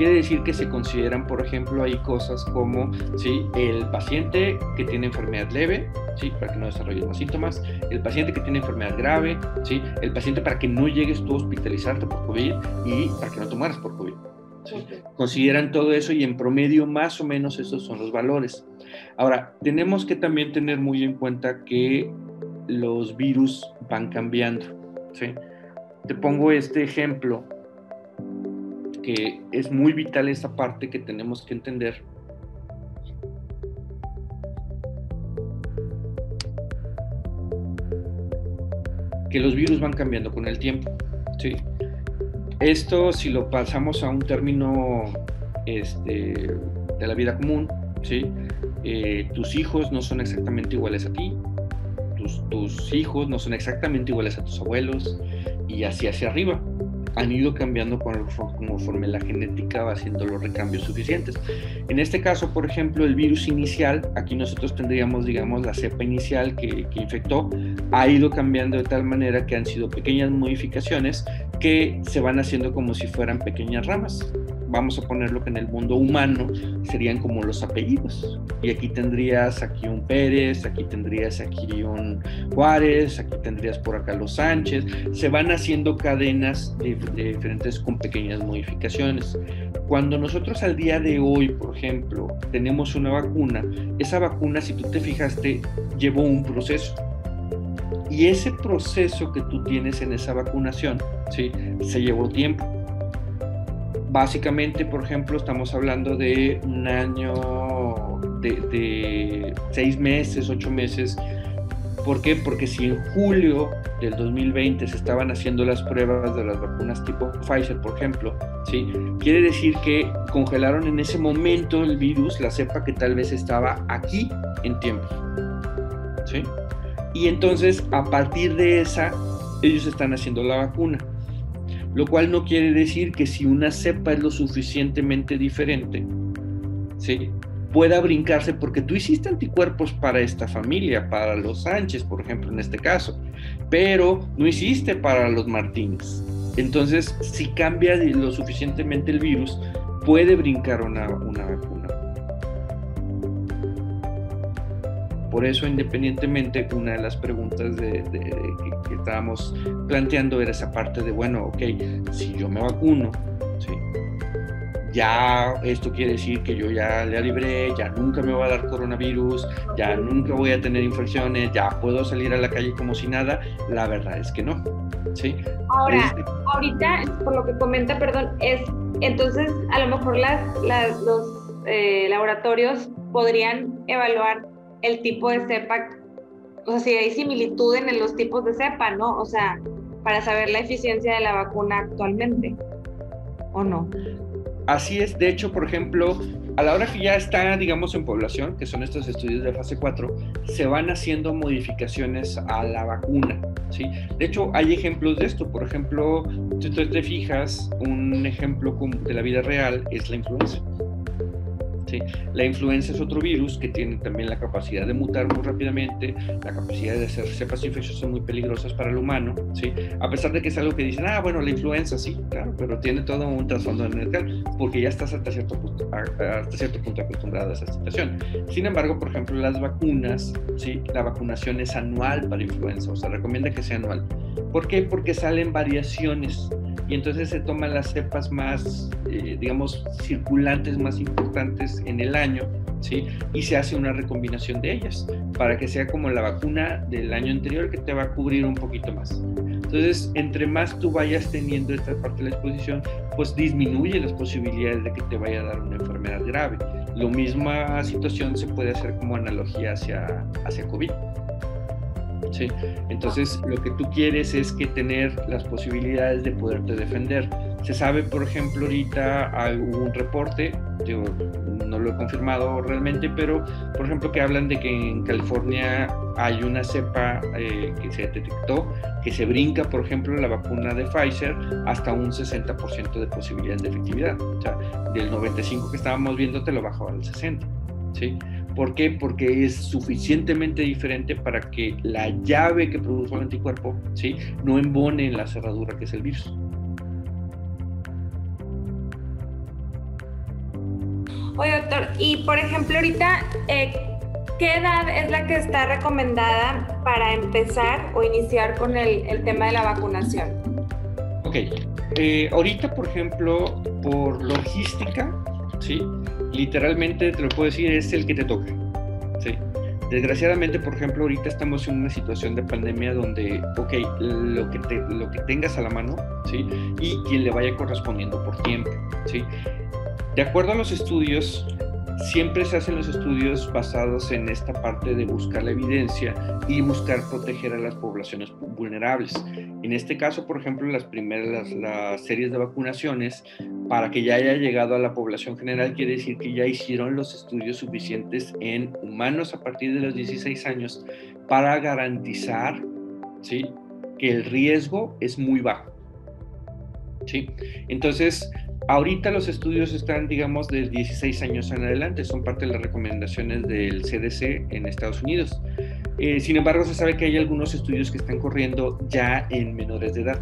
quiere decir que se consideran, por ejemplo, hay cosas como, ¿sí?, el paciente que tiene enfermedad leve, ¿sí?, para que no desarrolle más síntomas, el paciente que tiene enfermedad grave, ¿sí?, el paciente para que no llegues tú a hospitalizarte por COVID y para que no te mueras por COVID. ¿Sí? Consideran todo eso y en promedio más o menos esos son los valores. Ahora, tenemos que también tener muy en cuenta que los virus van cambiando, ¿sí? Te pongo este ejemplo, que es muy vital esta parte que tenemos que entender. Que los virus van cambiando con el tiempo, ¿sí? Esto, si lo pasamos a un término de la vida común, ¿sí? Tus hijos no son exactamente iguales a ti, tus hijos no son exactamente iguales a tus abuelos, y así hacia arriba. Han ido cambiando conforme la genética va haciendo los recambios suficientes. En este caso, por ejemplo, el virus inicial, aquí nosotros tendríamos, digamos, la cepa inicial que infectó, ha ido cambiando de tal manera que han sido pequeñas modificaciones que se van haciendo como si fueran pequeñas ramas. Vamos a ponerlo que en el mundo humano serían como los apellidos. Y aquí tendrías aquí un Pérez, aquí tendrías aquí un Juárez, aquí tendrías por acá los Sánchez. Se van haciendo cadenas de diferentes con pequeñas modificaciones. Cuando nosotros al día de hoy, por ejemplo, tenemos una vacuna, esa vacuna, si tú te fijaste, llevó un proceso. Y ese proceso que tú tienes en esa vacunación, ¿sí?, se llevó tiempo. Básicamente, por ejemplo, estamos hablando de un año, de 6 meses, 8 meses. ¿Por qué? Porque si en julio del 2020 se estaban haciendo las pruebas de las vacunas tipo Pfizer, por ejemplo, ¿sí?, quiere decir que congelaron en ese momento el virus, la cepa que tal vez estaba aquí en tiempo, ¿sí? Y entonces, a partir de esa, ellos están haciendo la vacuna. Lo cual no quiere decir que si una cepa es lo suficientemente diferente, ¿sí?, pueda brincarse, porque tú hiciste anticuerpos para esta familia, para los Sánchez, por ejemplo, en este caso, pero no hiciste para los Martínez. Entonces, si cambia lo suficientemente el virus, puede brincar una vacuna. Por eso, independientemente, una de las preguntas que estábamos planteando era esa parte de, bueno, ok, si yo me vacuno, ¿sí?, ya esto quiere decir que yo ya le libré, ya nunca me va a dar coronavirus, ya nunca voy a tener infecciones, ya puedo salir a la calle como si nada. La verdad es que no, ¿sí? Ahora, ahorita, por lo que comenta, perdón, entonces a lo mejor los laboratorios podrían evaluar el tipo de cepa, o sea, si hay similitud en los tipos de cepa, ¿no? O sea, para saber la eficiencia de la vacuna actualmente, ¿o no? Así es. De hecho, por ejemplo, a la hora que ya está, digamos, en población, que son estos estudios de fase 4, se van haciendo modificaciones a la vacuna, ¿sí? De hecho, hay ejemplos de esto. Por ejemplo, si tú te fijas, un ejemplo de la vida real es la influenza. ¿Sí? La influenza es otro virus que tiene también la capacidad de mutar muy rápidamente, la capacidad de hacer cepas infecciosas muy peligrosas para el humano, ¿sí? A pesar de que es algo que dicen, bueno, la influenza sí, claro, pero tiene todo un trasfondo mental, porque ya estás hasta cierto punto acostumbrado a esa situación. Sin embargo, por ejemplo, las vacunas, ¿sí?, la vacunación es anual para influenza, o sea, recomienda que sea anual. ¿Por qué? Porque salen variaciones. Y entonces se toman las cepas más, digamos, circulantes, más importantes en el año, ¿sí?, y se hace una recombinación de ellas para que sea como la vacuna del año anterior, que te va a cubrir un poquito más. Entonces, entre más tú vayas teniendo esta parte de la exposición, pues disminuye las posibilidades de que te vaya a dar una enfermedad grave. La misma situación se puede hacer como analogía hacia COVID. ¿Sí? Entonces, lo que tú quieres es que tener las posibilidades de poderte defender. Se sabe, por ejemplo, ahorita hubo un reporte, yo no lo he confirmado realmente, pero, por ejemplo, que hablan de que en California hay una cepa que se detectó, que se brinca, por ejemplo, la vacuna de Pfizer hasta un 60% de posibilidad de efectividad. O sea, del 95 que estábamos viendo te lo bajó al 60, ¿sí? ¿Por qué? Porque es suficientemente diferente para que la llave que produjo el anticuerpo, ¿sí?, no embone en la cerradura que es el virus. Oye, doctor, y por ejemplo, ahorita, ¿qué edad es la que está recomendada para empezar o iniciar con el tema de la vacunación? Ok, ahorita, por ejemplo, por logística, ¿sí? Literalmente te lo puedo decir, es el que te toca, ¿sí? Desgraciadamente, por ejemplo, ahorita estamos en una situación de pandemia donde, ok, lo que tengas a la mano, ¿sí? Y quien le vaya correspondiendo por tiempo, ¿sí? De acuerdo a los estudios, siempre se hacen los estudios basados en esta parte de buscar la evidencia y buscar proteger a las poblaciones vulnerables. En este caso, por ejemplo, las series de vacunaciones, para que ya haya llegado a la población general, quiere decir que ya hicieron los estudios suficientes en humanos a partir de los 16 años para garantizar, ¿sí?, que el riesgo es muy bajo, ¿sí? Entonces, ahorita los estudios están, digamos, de 16 años en adelante, son parte de las recomendaciones del CDC en Estados Unidos. Sin embargo, se sabe que hay algunos estudios que están corriendo ya en menores de edad,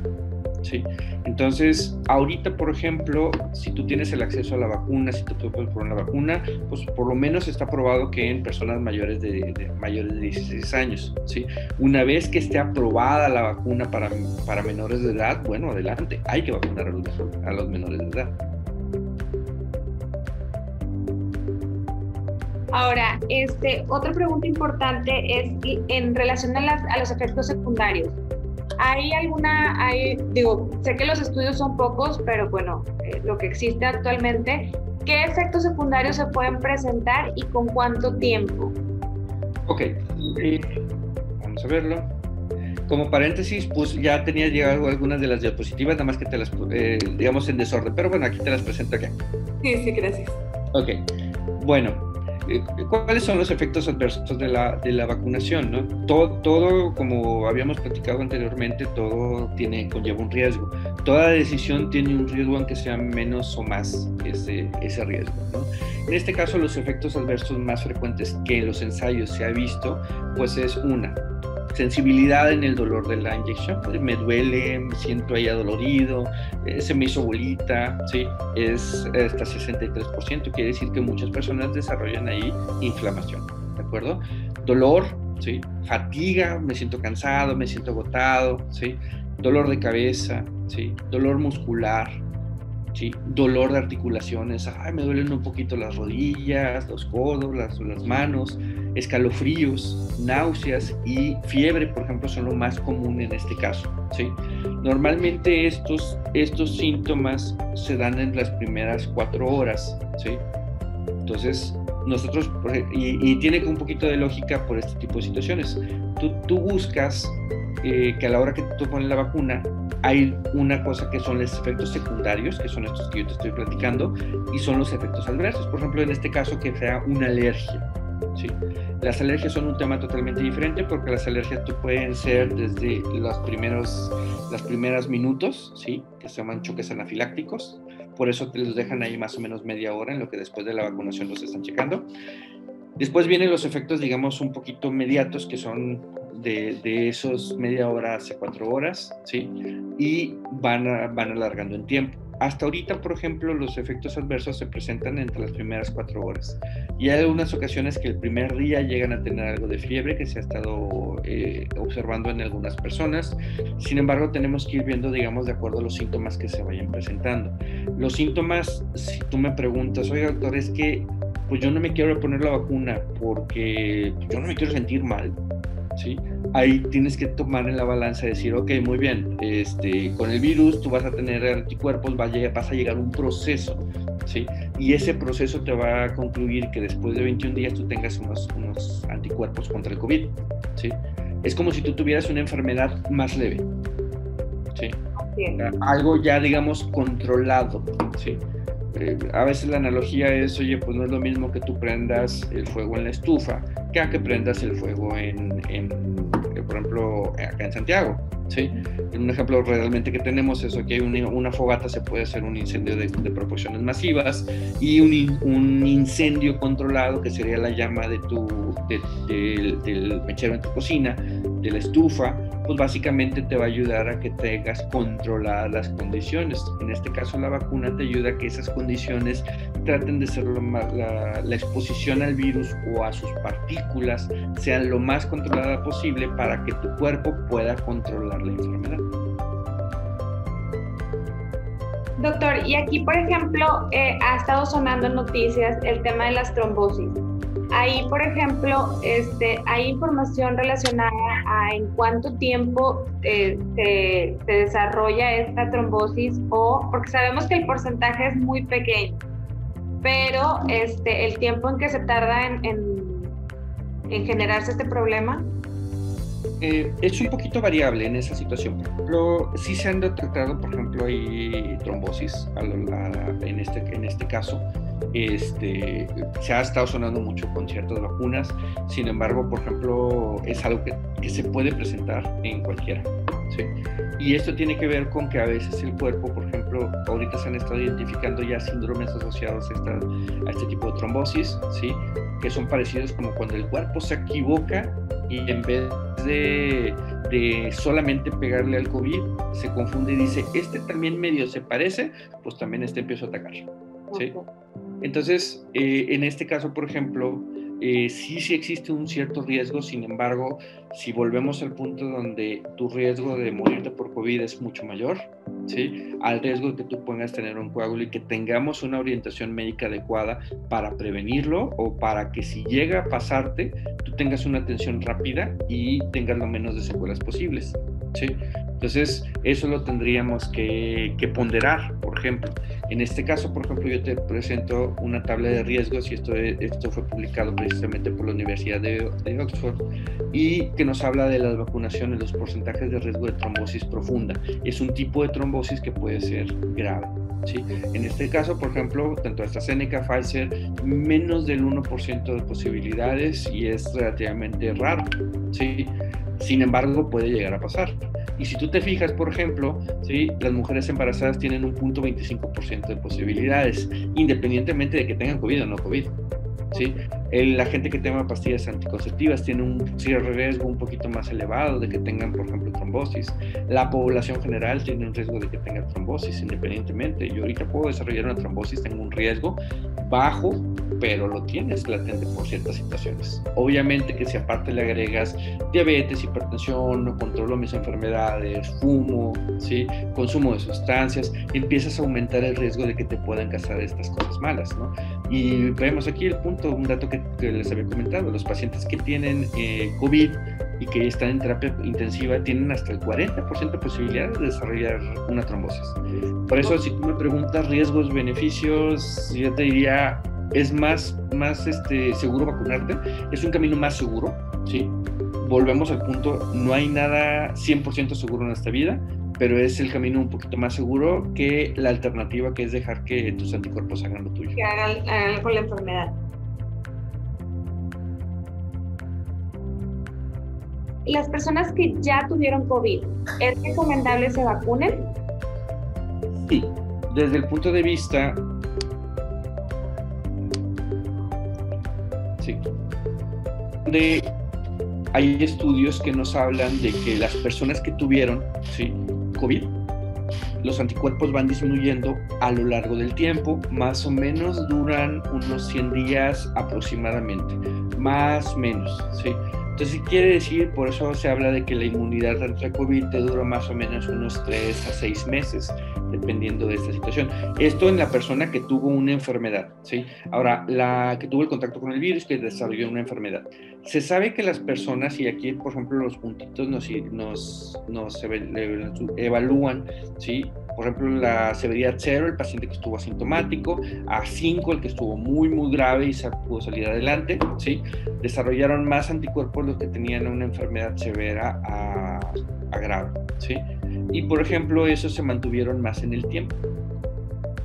¿sí? Entonces, ahorita, por ejemplo, si tú tienes el acceso a la vacuna, si tú puedes poner la vacuna, pues por lo menos está probado que en personas mayores de 16 años, ¿sí? Una vez que esté aprobada la vacuna para menores de edad, bueno, adelante, hay que vacunar a los menores de edad. Ahora, otra pregunta importante es en relación a los efectos secundarios. Sé que los estudios son pocos, pero bueno, lo que existe actualmente, ¿qué efectos secundarios se pueden presentar y con cuánto tiempo? Ok, vamos a verlo. Como paréntesis, pues ya tenía llegado algunas de las diapositivas, nada más que te las, digamos, en desorden, pero bueno, aquí te las presento acá. Sí, gracias. Ok, bueno. ¿Cuáles son los efectos adversos de la vacunación, ¿no? Todo, como habíamos platicado anteriormente, todo conlleva un riesgo. Toda decisión tiene un riesgo, aunque sea menos o más ese riesgo, ¿no? En este caso, los efectos adversos más frecuentes que en los ensayos se ha visto, pues es sensibilidad en el dolor de la inyección. Me duele, me siento ahí adolorido, se me hizo bolita, ¿sí? Es hasta 63%, quiere decir que muchas personas desarrollan ahí inflamación, ¿de acuerdo? Dolor, ¿sí? Fatiga, me siento cansado, me siento agotado, ¿sí? Dolor de cabeza, ¿sí? Dolor muscular, ¿sí? Dolor de articulaciones, me duelen un poquito las rodillas, los codos, las manos, escalofríos, náuseas y fiebre, por ejemplo, son lo más común en este caso, ¿sí? Normalmente estos síntomas se dan en las primeras 4 horas, ¿sí? Entonces, nosotros, y tiene un poquito de lógica por este tipo de situaciones. Tú buscas que a la hora que tú pones la vacuna, hay una cosa que son los efectos secundarios, que son estos que yo te estoy platicando, y son los efectos adversos. Por ejemplo, en este caso, que sea una alergia, ¿sí? Las alergias son un tema totalmente diferente, porque las alergias pueden ser desde los primeros minutos, ¿sí?, que se llaman choques anafilácticos. Por eso te los dejan ahí más o menos media hora, en lo que después de la vacunación los están checando. Después vienen los efectos, digamos, un poquito inmediatos, que son de esos media hora hacia 4 horas, ¿sí? Y van alargando en tiempo. Hasta ahorita, por ejemplo, los efectos adversos se presentan entre las primeras 4 horas. Y hay algunas ocasiones que el primer día llegan a tener algo de fiebre, que se ha estado observando en algunas personas. Sin embargo, tenemos que ir viendo, digamos, de acuerdo a los síntomas que se vayan presentando. Los síntomas, si tú me preguntas, oye, doctor, es que pues yo no me quiero poner la vacuna porque yo no me quiero sentir mal, ¿sí? Ahí tienes que tomar en la balanza y decir, ok, muy bien, con el virus tú vas a tener anticuerpos, vas a llegar a un proceso, ¿sí? Y ese proceso te va a concluir que después de 21 días tú tengas unos anticuerpos contra el COVID, ¿sí? Es como si tú tuvieras una enfermedad más leve, ¿sí? Algo ya, digamos, controlado, ¿sí? A veces la analogía es, oye, pues no es lo mismo que tú prendas el fuego en la estufa que a que prendas el fuego por ejemplo, acá en Santiago, ¿sí? Un ejemplo realmente que tenemos es que una fogata se puede hacer un incendio de proporciones masivas, y un incendio controlado, que sería la llama del mechero en tu cocina, de la estufa, pues básicamente te va a ayudar a que tengas controladas las condiciones. En este caso, la vacuna te ayuda a que esas condiciones traten de ser la exposición al virus o a sus partículas sea lo más controlada posible para que tu cuerpo pueda controlar la enfermedad. Doctor, y aquí, por ejemplo, ha estado sonando en noticias el tema de las trombosis. Ahí, por ejemplo, hay información relacionada a en cuánto tiempo se desarrolla esta trombosis, porque sabemos que el porcentaje es muy pequeño, pero el tiempo en que se tarda en generarse este problema. Es un poquito variable en esa situación. Por ejemplo, sí se han detectado, por ejemplo, hay trombosis en este caso. Se ha estado sonando mucho con ciertas vacunas. Sin embargo, por ejemplo, es algo que se puede presentar en cualquiera, ¿sí? Y esto tiene que ver con que a veces el cuerpo, por ejemplo, ahorita se han estado identificando ya síndromes asociados a este tipo de trombosis, ¿sí? Que son parecidos como cuando el cuerpo se equivoca y en vez de solamente pegarle al COVID, se confunde y dice, también medio se parece, pues también empiezo a atacar, ¿sí? Okay. Entonces, en este caso, por ejemplo, sí existe un cierto riesgo. Sin embargo, si volvemos al punto donde tu riesgo de morirte por COVID es mucho mayor, ¿sí?, al riesgo de que tú puedas tener un coágulo y que tengamos una orientación médica adecuada para prevenirlo o para que si llega a pasarte, tú tengas una atención rápida y tengas lo menos de secuelas posibles, ¿sí? Entonces, eso lo tendríamos que ponderar. Por ejemplo, en este caso, por ejemplo, yo te presento una tabla de riesgos y esto fue publicado precisamente por la Universidad de Oxford y que nos habla de las vacunaciones, los porcentajes de riesgo de trombosis profunda. Es un tipo de trombosis que puede ser grave, ¿sí? En este caso, por ejemplo, tanto AstraZeneca, Pfizer, menos del 1% de posibilidades y es relativamente raro, ¿sí? Sin embargo, puede llegar a pasar. Y si tú te fijas, por ejemplo, ¿sí?, las mujeres embarazadas tienen un 0.25% de posibilidades, independientemente de que tengan COVID o no COVID, ¿sí? La gente que toma pastillas anticonceptivas tiene un riesgo un poquito más elevado de que tengan, por ejemplo, trombosis. La población general tiene un riesgo de que tenga trombosis, independientemente. Yo ahorita puedo desarrollar una trombosis, tengo un riesgo bajo, pero lo tienes latente por ciertas situaciones. Obviamente que si aparte le agregas diabetes, hipertensión, no controlo mis enfermedades, fumo, ¿sí?, consumo de sustancias, empiezas a aumentar el riesgo de que te puedan causar estas cosas malas, ¿no? Y vemos aquí el punto, un dato que les había comentado, los pacientes que tienen COVID y que están en terapia intensiva tienen hasta el 40% de posibilidades de desarrollar una trombosis. Por eso, si tú me preguntas riesgos, beneficios, yo te diría, es más seguro vacunarte, es un camino más seguro, ¿sí? Volvemos al punto, no hay nada 100% seguro en esta vida, pero es el camino un poquito más seguro que la alternativa, que es dejar que tus anticuerpos hagan lo tuyo. Que hagan con la enfermedad. Las personas que ya tuvieron COVID, ¿es recomendable que se vacunen? Sí, desde el punto de vista... Sí. Hay estudios que nos hablan de que las personas que tuvieron, ¿sí?, COVID, los anticuerpos van disminuyendo a lo largo del tiempo, más o menos duran unos 100 días aproximadamente, más o menos, ¿sí? Entonces, quiere decir, por eso se habla de que la inmunidad contra COVID te dura más o menos unos 3 a 6 meses, dependiendo de esta situación. Esto en la persona que tuvo una enfermedad, ¿sí? Ahora, la que tuvo el contacto con el virus, que desarrolló una enfermedad. Se sabe que las personas, y aquí, por ejemplo, los puntitos nos evalúan, ¿sí? Por ejemplo, la severidad 0, el paciente que estuvo asintomático, a 5, el que estuvo muy, muy grave y pudo salir adelante, ¿sí? Desarrollaron más anticuerpos los que tenían una enfermedad severa a grave, ¿sí? Y, por ejemplo, esos se mantuvieron más en el tiempo,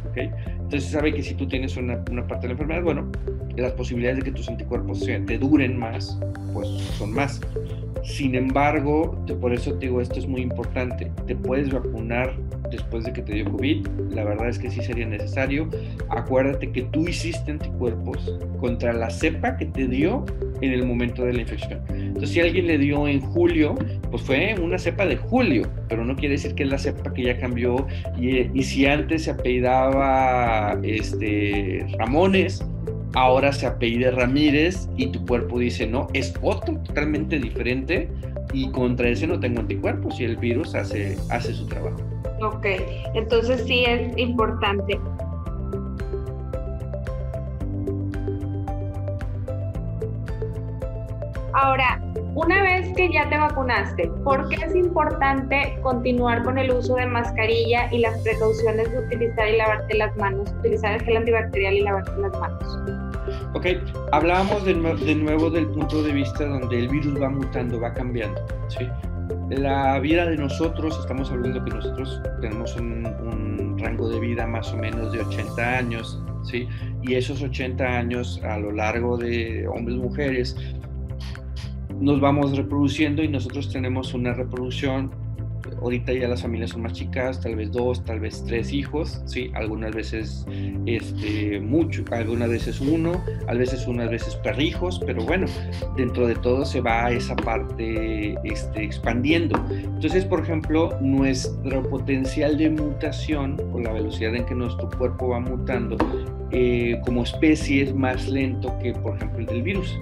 ¿ok? Entonces se sabe que si tú tienes una parte de la enfermedad, bueno, las posibilidades de que tus anticuerpos te duren más, pues son más. Sin embargo, por eso te digo, esto es muy importante. Te puedes vacunar después de que te dio COVID. La verdad es que sí sería necesario. Acuérdate que tú hiciste anticuerpos contra la cepa que te dio en el momento de la infección. Entonces, si alguien le dio en julio, pues fue una cepa de julio, pero no quiere decir que es la cepa que ya cambió. Y si antes se apellidaba Ramones, ahora se apellida Ramírez y tu cuerpo dice, no, es otro totalmente diferente y contra ese no tengo anticuerpos y el virus hace su trabajo. Ok, entonces sí es importante. Ahora, una vez que ya te vacunaste, ¿por qué es importante continuar con el uso de mascarilla y las precauciones de utilizar y lavarte las manos, utilizar el gel antibacterial y lavarte las manos? Ok, hablábamos de nuevo del punto de vista donde el virus va mutando, va cambiando, ¿sí? La vida de nosotros, estamos hablando que nosotros tenemos un rango de vida más o menos de 80 años, ¿sí? Y esos 80 años a lo largo de hombres y mujeres nos vamos reproduciendo y nosotros tenemos una reproducción. Ahorita ya las familias son más chicas, tal vez 2, tal vez 3 hijos, ¿sí? Algunas veces mucho, algunas veces 1, a veces unas veces perrijos, pero bueno, dentro de todo se va esa parte expandiendo. Entonces, por ejemplo, nuestro potencial de mutación o la velocidad en que nuestro cuerpo va mutando como especie es más lento que, por ejemplo, el del virus.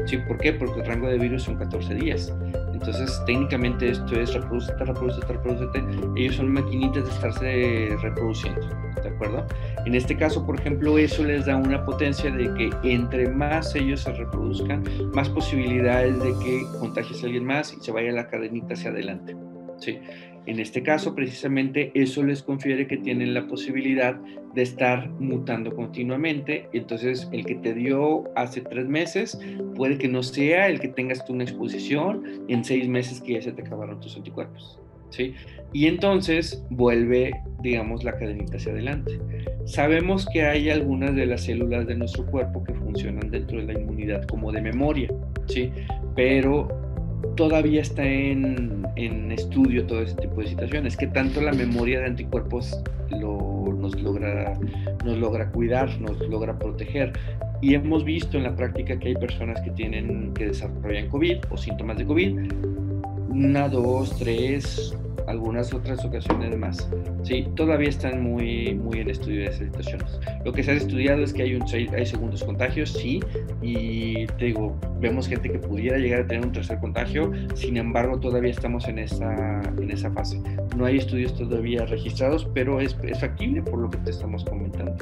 ¿Sí? ¿Por qué? Porque el rango de virus son 14 días. Entonces, técnicamente esto es reprodúcete. Ellos son maquinitas de estarse reproduciendo, ¿de acuerdo? En este caso, por ejemplo, eso les da una potencia de que entre más ellos se reproduzcan, más posibilidades de que contagies a alguien más y se vaya la cadenita hacia adelante, ¿sí? En este caso, precisamente, eso les confiere que tienen la posibilidad de estar mutando continuamente. Entonces, el que te dio hace 3 meses puede que no sea el que tengas tú una exposición en 6 meses que ya se te acabaron tus anticuerpos, ¿sí? Y entonces vuelve, digamos, la cadenita hacia adelante. Sabemos que hay algunas de las células de nuestro cuerpo que funcionan dentro de la inmunidad como de memoria, ¿sí? Pero todavía está en estudio todo ese tipo de situaciones, que tanto la memoria de anticuerpos nos logra cuidar, nos logra proteger. Y hemos visto en la práctica que hay personas que desarrollan COVID o síntomas de COVID, 1, 2, 3, algunas otras ocasiones más. Sí, todavía están muy, muy en estudio de esas situaciones. Lo que se ha estudiado es que hay segundos contagios, sí, y te digo, vemos gente que pudiera llegar a tener un tercer contagio, sin embargo, todavía estamos en esa fase. No hay estudios todavía registrados, pero es factible por lo que te estamos comentando.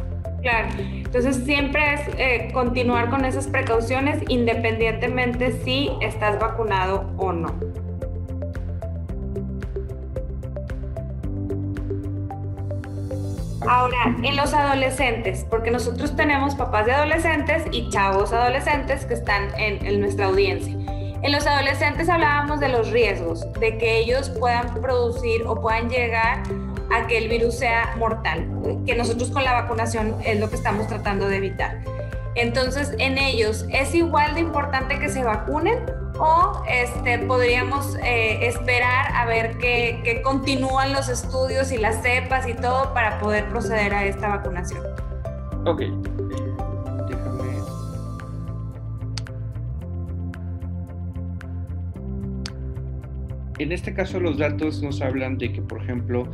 Claro, entonces siempre es continuar con esas precauciones independientemente si estás vacunado o no. Ahora, en los adolescentes, porque nosotros tenemos papás de adolescentes y chavos adolescentes que están en nuestra audiencia. En los adolescentes hablábamos de los riesgos, de que ellos puedan producir o puedan llegar a que el virus sea mortal, que nosotros con la vacunación es lo que estamos tratando de evitar. Entonces, en ellos, ¿es igual de importante que se vacunen o podríamos esperar a ver que continúan los estudios y las cepas y todo para poder proceder a esta vacunación? Ok, déjame. En este caso los datos nos hablan de que, por ejemplo,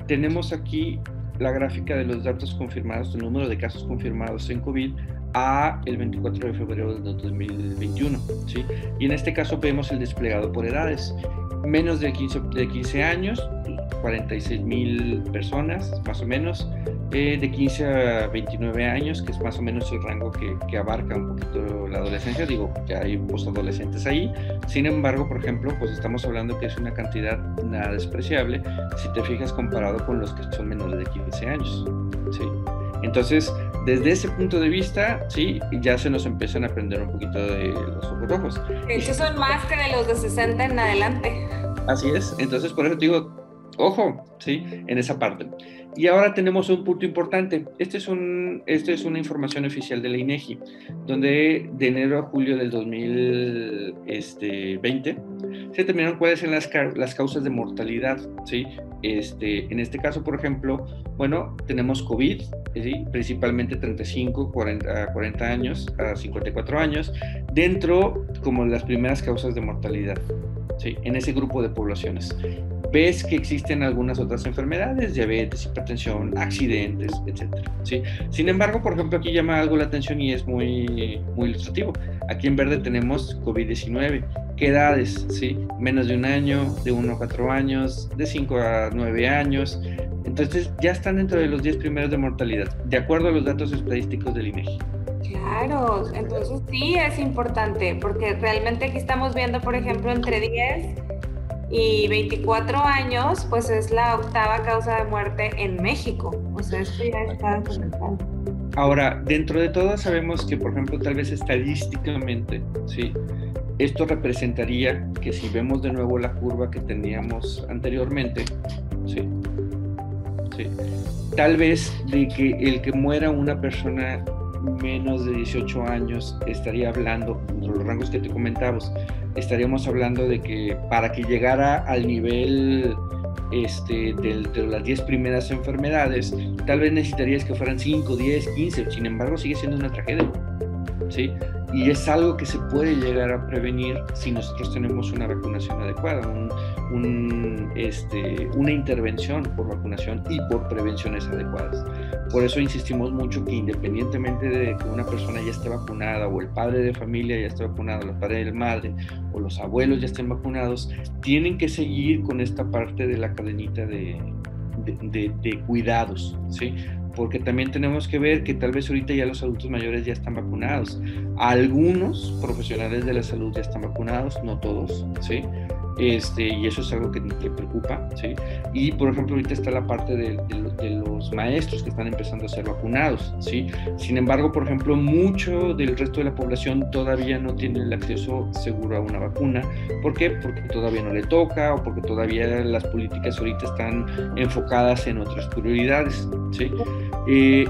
tenemos aquí la gráfica de los datos confirmados, el número de casos confirmados en COVID a el 24 de febrero de 2021, ¿sí? Y en este caso vemos el desplegado por edades. Menos de 15 años, 46,000 personas, más o menos. De 15 a 29 años, que es más o menos el rango que abarca un poquito la adolescencia. Digo, ya hay postadolescentes ahí. Sin embargo, por ejemplo, pues estamos hablando que es una cantidad nada despreciable si te fijas comparado con los que son menores de 15 años, ¿sí? Entonces, desde ese punto de vista, sí, ya se nos empiezan a prender un poquito de los ojos rojos. De hecho, son más que de los de 60 en adelante. Así es. Entonces, por eso te digo, ojo, ¿sí? En esa parte. Y ahora tenemos un punto importante. Esta es una información oficial de la INEGI, donde de enero a julio del 2020 se determinaron cuáles son las causas de mortalidad, ¿sí? En este caso, por ejemplo, bueno, tenemos COVID, ¿sí? Principalmente 35, 40 años, a 54 años, dentro como las primeras causas de mortalidad, ¿sí? En ese grupo de poblaciones. Ves que existen algunas otras enfermedades, diabetes, hipertensión, accidentes, etcétera, ¿sí? Sin embargo, por ejemplo, aquí llama algo la atención y es muy, muy ilustrativo. Aquí en verde tenemos COVID-19. ¿Qué edades? ¿Sí? Menos de un año, de 1 a 4 años, de 5 a 9 años. Entonces, ya están dentro de los 10 primeros de mortalidad, de acuerdo a los datos estadísticos del INEGI. Claro, entonces sí es importante, porque realmente aquí estamos viendo, por ejemplo, entre 10 y 24 años, pues es la 8ª causa de muerte en México. O sea, esto ya está documentado. Ahora, dentro de todo sabemos que, por ejemplo, tal vez estadísticamente, ¿sí? Esto representaría que si vemos de nuevo la curva que teníamos anteriormente, ¿sí? ¿Sí? Tal vez de que el que muera una persona menos de 18 años estaría hablando, de los rangos que te comentamos, estaríamos hablando de que para que llegara al nivel de las 10 primeras enfermedades, tal vez necesitarías que fueran 5, 10, 15, sin embargo sigue siendo una tragedia, ¿sí? Y es algo que se puede llegar a prevenir si nosotros tenemos una vacunación adecuada, una intervención por vacunación y por prevenciones adecuadas. Por eso insistimos mucho que independientemente de que una persona ya esté vacunada o el padre de familia ya esté vacunado, los padres de la madre o los abuelos ya estén vacunados, tienen que seguir con esta parte de la cadenita de cuidados, ¿sí? Porque también tenemos que ver que tal vez ahorita ya los adultos mayores ya están vacunados. Algunos profesionales de la salud ya están vacunados, no todos, ¿sí? Y eso es algo que preocupa, ¿sí? Y, por ejemplo, ahorita está la parte de los maestros que están empezando a ser vacunados, ¿sí? Sin embargo, por ejemplo, mucho del resto de la población todavía no tiene el acceso seguro a una vacuna. ¿Por qué? Porque todavía no le toca o porque todavía las políticas ahorita están enfocadas en otras prioridades, ¿sí?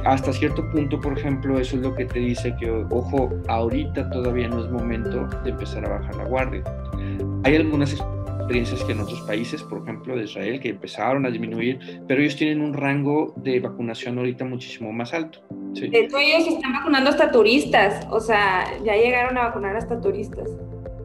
Hasta cierto punto, por ejemplo, eso es lo que te dice que, ojo, ahorita todavía no es momento de empezar a bajar la guardia. Hay algunas experiencias que en otros países, por ejemplo de Israel, que empezaron a disminuir, pero ellos tienen un rango de vacunación ahorita muchísimo más alto, ¿sí? De hecho, ellos están vacunando hasta turistas, o sea, ya llegaron a vacunar hasta turistas.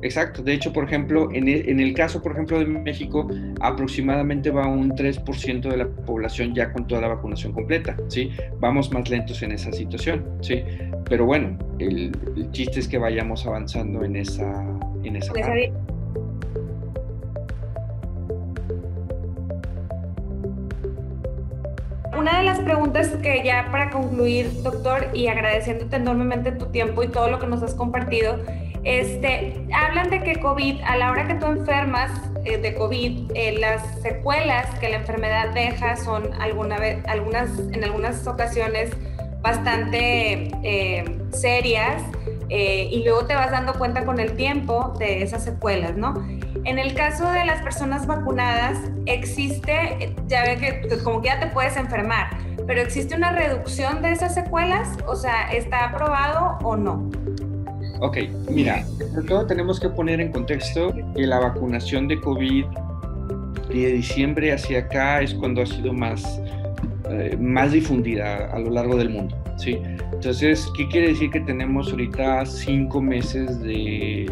Exacto, de hecho, por ejemplo, en el caso, por ejemplo, de México, aproximadamente va un 3% de la población ya con toda la vacunación completa, ¿sí? Vamos más lentos en esa situación, ¿sí? Pero bueno, el chiste es que vayamos avanzando en esa parte. Una de las preguntas que ya para concluir, doctor, y agradeciéndote enormemente tu tiempo y todo lo que nos has compartido, hablan de que COVID, a la hora que tú enfermas de COVID, las secuelas que la enfermedad deja son en algunas ocasiones bastante serias, y luego te vas dando cuenta con el tiempo de esas secuelas, ¿no? En el caso de las personas vacunadas, existe, ya ve que como que ya te puedes enfermar, pero ¿existe una reducción de esas secuelas? O sea, ¿está aprobado o no? Ok, mira, sobre todo tenemos que poner en contexto que la vacunación de COVID de diciembre hacia acá es cuando ha sido más difundida a lo largo del mundo, ¿sí? Entonces, ¿qué quiere decir? Que tenemos ahorita 5 meses de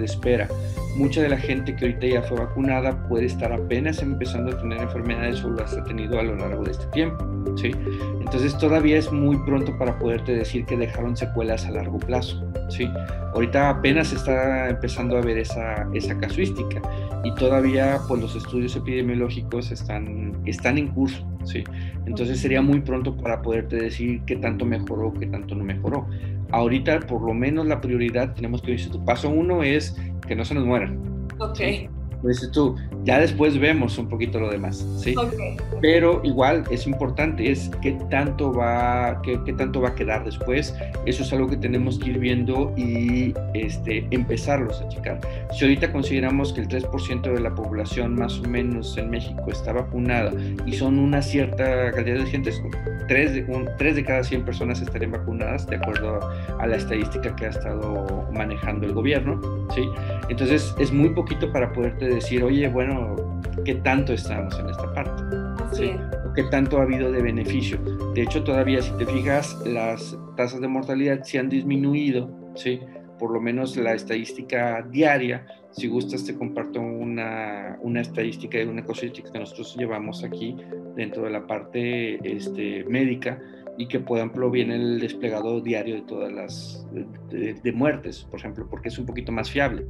espera. Mucha de la gente que ahorita ya fue vacunada puede estar apenas empezando a tener enfermedades o las ha tenido a lo largo de este tiempo, ¿sí? Entonces todavía es muy pronto para poderte decir que dejaron secuelas a largo plazo, ¿sí? Ahorita apenas está empezando a ver esa casuística y todavía pues los estudios epidemiológicos están en curso, ¿sí? Entonces sería muy pronto para poderte decir qué tanto mejoró, qué tanto no mejoró. Ahorita, por lo menos, la prioridad tenemos que decir, paso 1 es que no se nos mueran. Ok. ¿Sí? Pues tú, ya después vemos un poquito lo demás, ¿sí? Okay. Pero igual es importante, es qué tanto qué tanto va a quedar después. Eso es algo que tenemos que ir viendo y empezarlos a checar. Si ahorita consideramos que el 3% de la población más o menos en México está vacunada y son una cierta cantidad de gente, 3 de cada 100 personas estarían vacunadas, de acuerdo a la estadística que ha estado manejando el gobierno, ¿sí? Entonces es muy poquito para poderte decir, oye, bueno, ¿qué tanto estamos en esta parte? ¿Sí? ¿Qué tanto ha habido de beneficio? De hecho, todavía si te fijas, las tasas de mortalidad se han disminuido, ¿sí? Por lo menos la estadística diaria. Si gustas, te comparto una estadística de una cosita que nosotros llevamos aquí dentro de la parte médica, y que por ejemplo viene el desplegado diario de todas las de muertes, por ejemplo, porque es un poquito más fiable.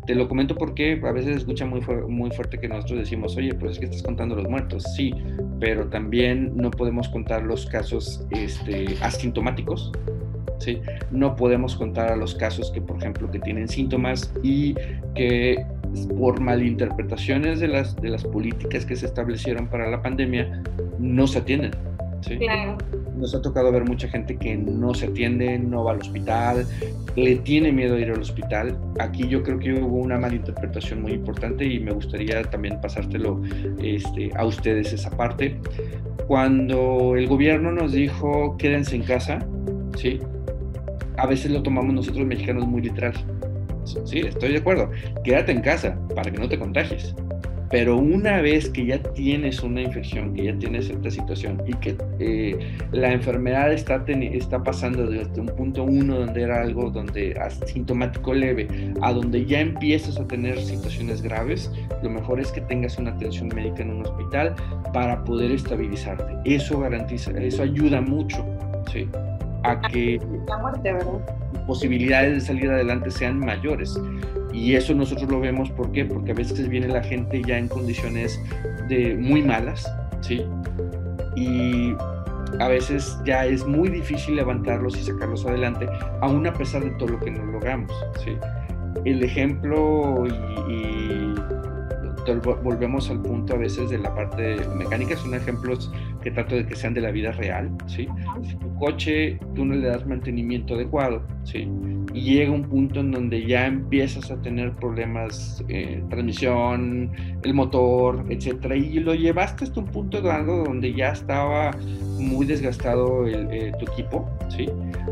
Te lo comento porque a veces se escucha muy fuerte que nosotros decimos, oye, pues es que estás contando los muertos. Sí, pero también no podemos contar los casos asintomáticos, ¿sí? No podemos contar a los casos que, por ejemplo, que tienen síntomas y que por malinterpretaciones de las políticas que se establecieron para la pandemia no se atienden, ¿sí? Claro. Nos ha tocado ver mucha gente que no se atiende, no va al hospital, le tiene miedo a ir al hospital. Aquí yo creo que hubo una malinterpretación muy importante y me gustaría también pasártelo a ustedes esa parte. Cuando el gobierno nos dijo quédense en casa, ¿sí? A veces lo tomamos nosotros mexicanos muy literal. Sí, estoy de acuerdo. Quédate en casa para que no te contagies. Pero una vez que ya tienes una infección, que ya tienes esta situación y que la enfermedad está pasando desde un punto 1 donde era algo donde asintomático leve a donde ya empiezas a tener situaciones graves, lo mejor es que tengas una atención médica en un hospital para poder estabilizarte. Eso garantiza, eso ayuda mucho, ¿sí? A que la muerte, ¿verdad? Posibilidades de salir adelante sean mayores. Y eso nosotros lo vemos, ¿por qué? Porque a veces viene la gente ya en condiciones muy malas, ¿sí? Y a veces ya es muy difícil levantarlos y sacarlos adelante, aún a pesar de todo lo que nos logramos, ¿sí? El ejemplo volvemos al punto a veces de la parte mecánica, son ejemplos que trato de que sean de la vida real, ¿sí? Si tu coche tú no le das mantenimiento adecuado, ¿sí? Y llega un punto en donde ya empiezas a tener problemas, transmisión, el motor, etcétera, y lo llevaste hasta un punto dado donde ya estaba muy desgastado tu equipo, ¿sí?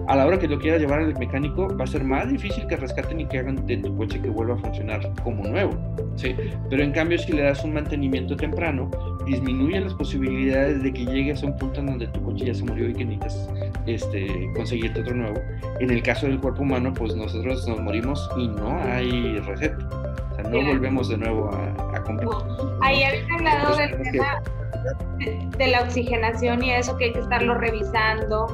A la hora que lo quieras llevar al mecánico va a ser más difícil que rescaten y que hagan de tu coche que vuelva a funcionar como nuevo, ¿sí? Pero en cambio si le das un mantenimiento temprano, disminuye las posibilidades de que llegues a un punto en donde tu coche ya se murió y que necesitas conseguirte otro nuevo. En el caso del cuerpo humano, pues nosotros nos morimos y no hay receta, o sea, no volvemos de nuevo a competir. Ahí habéis hablado del tema de la oxigenación y eso que hay que estarlo revisando.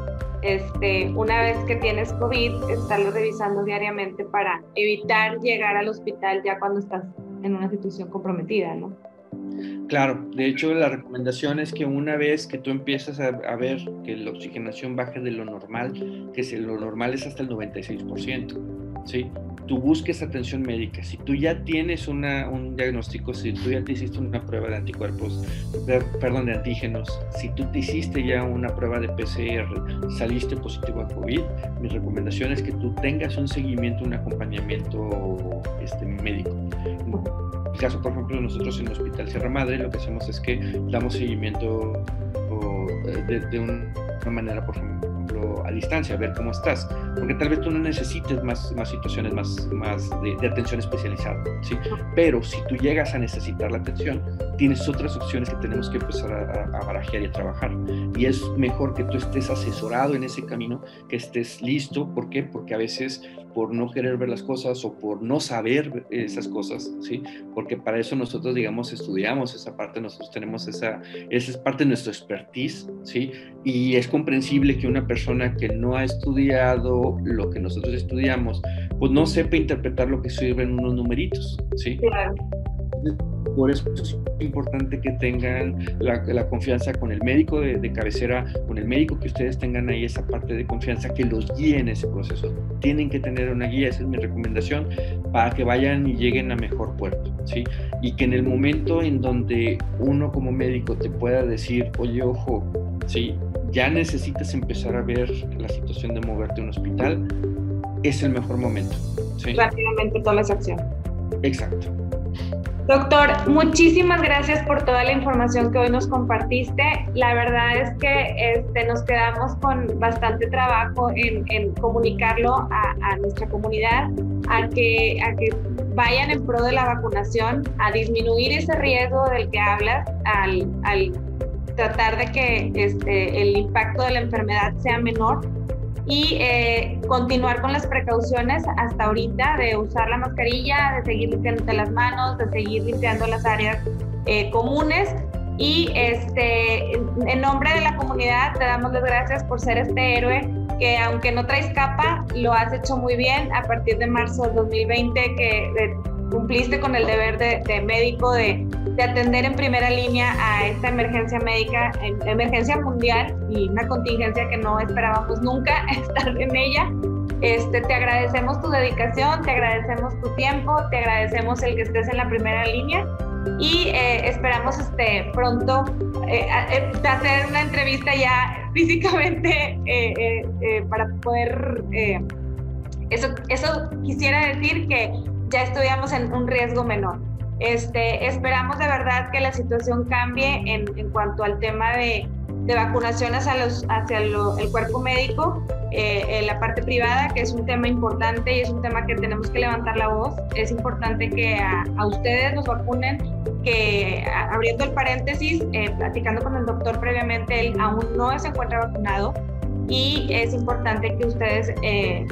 Una vez que tienes COVID, estarlo revisando diariamente para evitar llegar al hospital ya cuando estás en una situación comprometida, ¿no? Claro, de hecho la recomendación es que una vez que tú empiezas a ver que la oxigenación baje de lo normal, que lo normal es hasta el 96%, ¿sí? Tú busques atención médica. Si tú ya tienes un diagnóstico, si tú ya te hiciste una prueba de anticuerpos, de antígenos, si tú te hiciste ya una prueba de PCR, saliste positivo a COVID, mi recomendación es que tú tengas un seguimiento, un acompañamiento médico. En el caso, por ejemplo, nosotros en el Hospital Sierra Madre, lo que hacemos es que damos seguimiento de una manera, por ejemplo, a distancia, a ver cómo estás, porque tal vez tú no necesites más situaciones más de atención especializada, ¿sí? Pero si tú llegas a necesitar la atención, tienes otras opciones que tenemos que empezar a barajear y a trabajar, y es mejor que tú estés asesorado en ese camino, que estés listo. ¿Por qué? Porque a veces por no querer ver las cosas o por no saber esas cosas, ¿sí? Porque para eso nosotros, digamos, estudiamos esa parte, nosotros tenemos esa es parte de nuestro expertise, ¿sí? Y es comprensible que una persona que no ha estudiado lo que nosotros estudiamos, pues no sepa interpretar lo que sirven unos numeritos, ¿sí? Claro. Por eso es importante que tengan la confianza con el médico de cabecera, con el médico, que ustedes tengan ahí esa parte de confianza, que los guíe en ese proceso. Tienen que tener una guía, esa es mi recomendación, para que vayan y lleguen a mejor puerto, ¿sí? Y que en el momento en donde uno como médico te pueda decir, oye, ojo, ¿sí?, ya necesitas empezar a ver la situación de moverte a un hospital, es el mejor momento, ¿sí? Rápidamente tomas acción. Exacto. Doctor, muchísimas gracias por toda la información que hoy nos compartiste. La verdad es que nos quedamos con bastante trabajo en comunicarlo a nuestra comunidad, a que vayan en pro de la vacunación, a disminuir ese riesgo del que hablas, al tratar de que el impacto de la enfermedad sea menor, y continuar con las precauciones hasta ahorita de usar la mascarilla, de seguir limpiándote las manos, de seguir limpiando las áreas comunes. Y en nombre de la comunidad te damos las gracias por ser este héroe que, aunque no traes capa, lo has hecho muy bien a partir de marzo del 2020, que cumpliste con el deber de médico de atender en primera línea a esta emergencia médica, emergencia mundial, y una contingencia que no esperábamos nunca estar en ella. Te agradecemos tu dedicación, te agradecemos tu tiempo, te agradecemos el que estés en la primera línea, y esperamos pronto hacer una entrevista ya físicamente para poder... Eso quisiera decir que ya estuviéramos en un riesgo menor. Esperamos de verdad que la situación cambie en cuanto al tema de vacunación hacia el cuerpo médico, en la parte privada, que es un tema importante y es un tema que tenemos que levantar la voz. Es importante que a ustedes los vacunen, que abriendo el paréntesis, platicando con el doctor previamente, él aún no se encuentra vacunado, y es importante que ustedes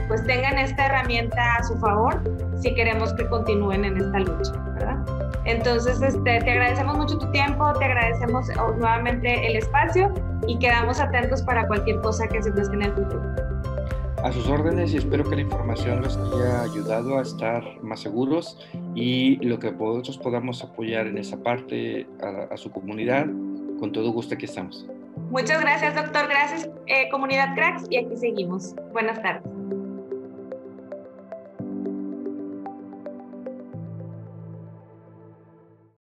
pues tengan esta herramienta a su favor si queremos que continúen en esta lucha, ¿verdad? Entonces, te agradecemos mucho tu tiempo, te agradecemos nuevamente el espacio, y quedamos atentos para cualquier cosa que se ofrezca en el futuro. A sus órdenes, y espero que la información les haya ayudado a estar más seguros, y lo que nosotros podamos apoyar en esa parte a su comunidad, con todo gusto aquí estamos. Muchas gracias, doctor. Gracias, comunidad Cracks, y aquí seguimos. Buenas tardes.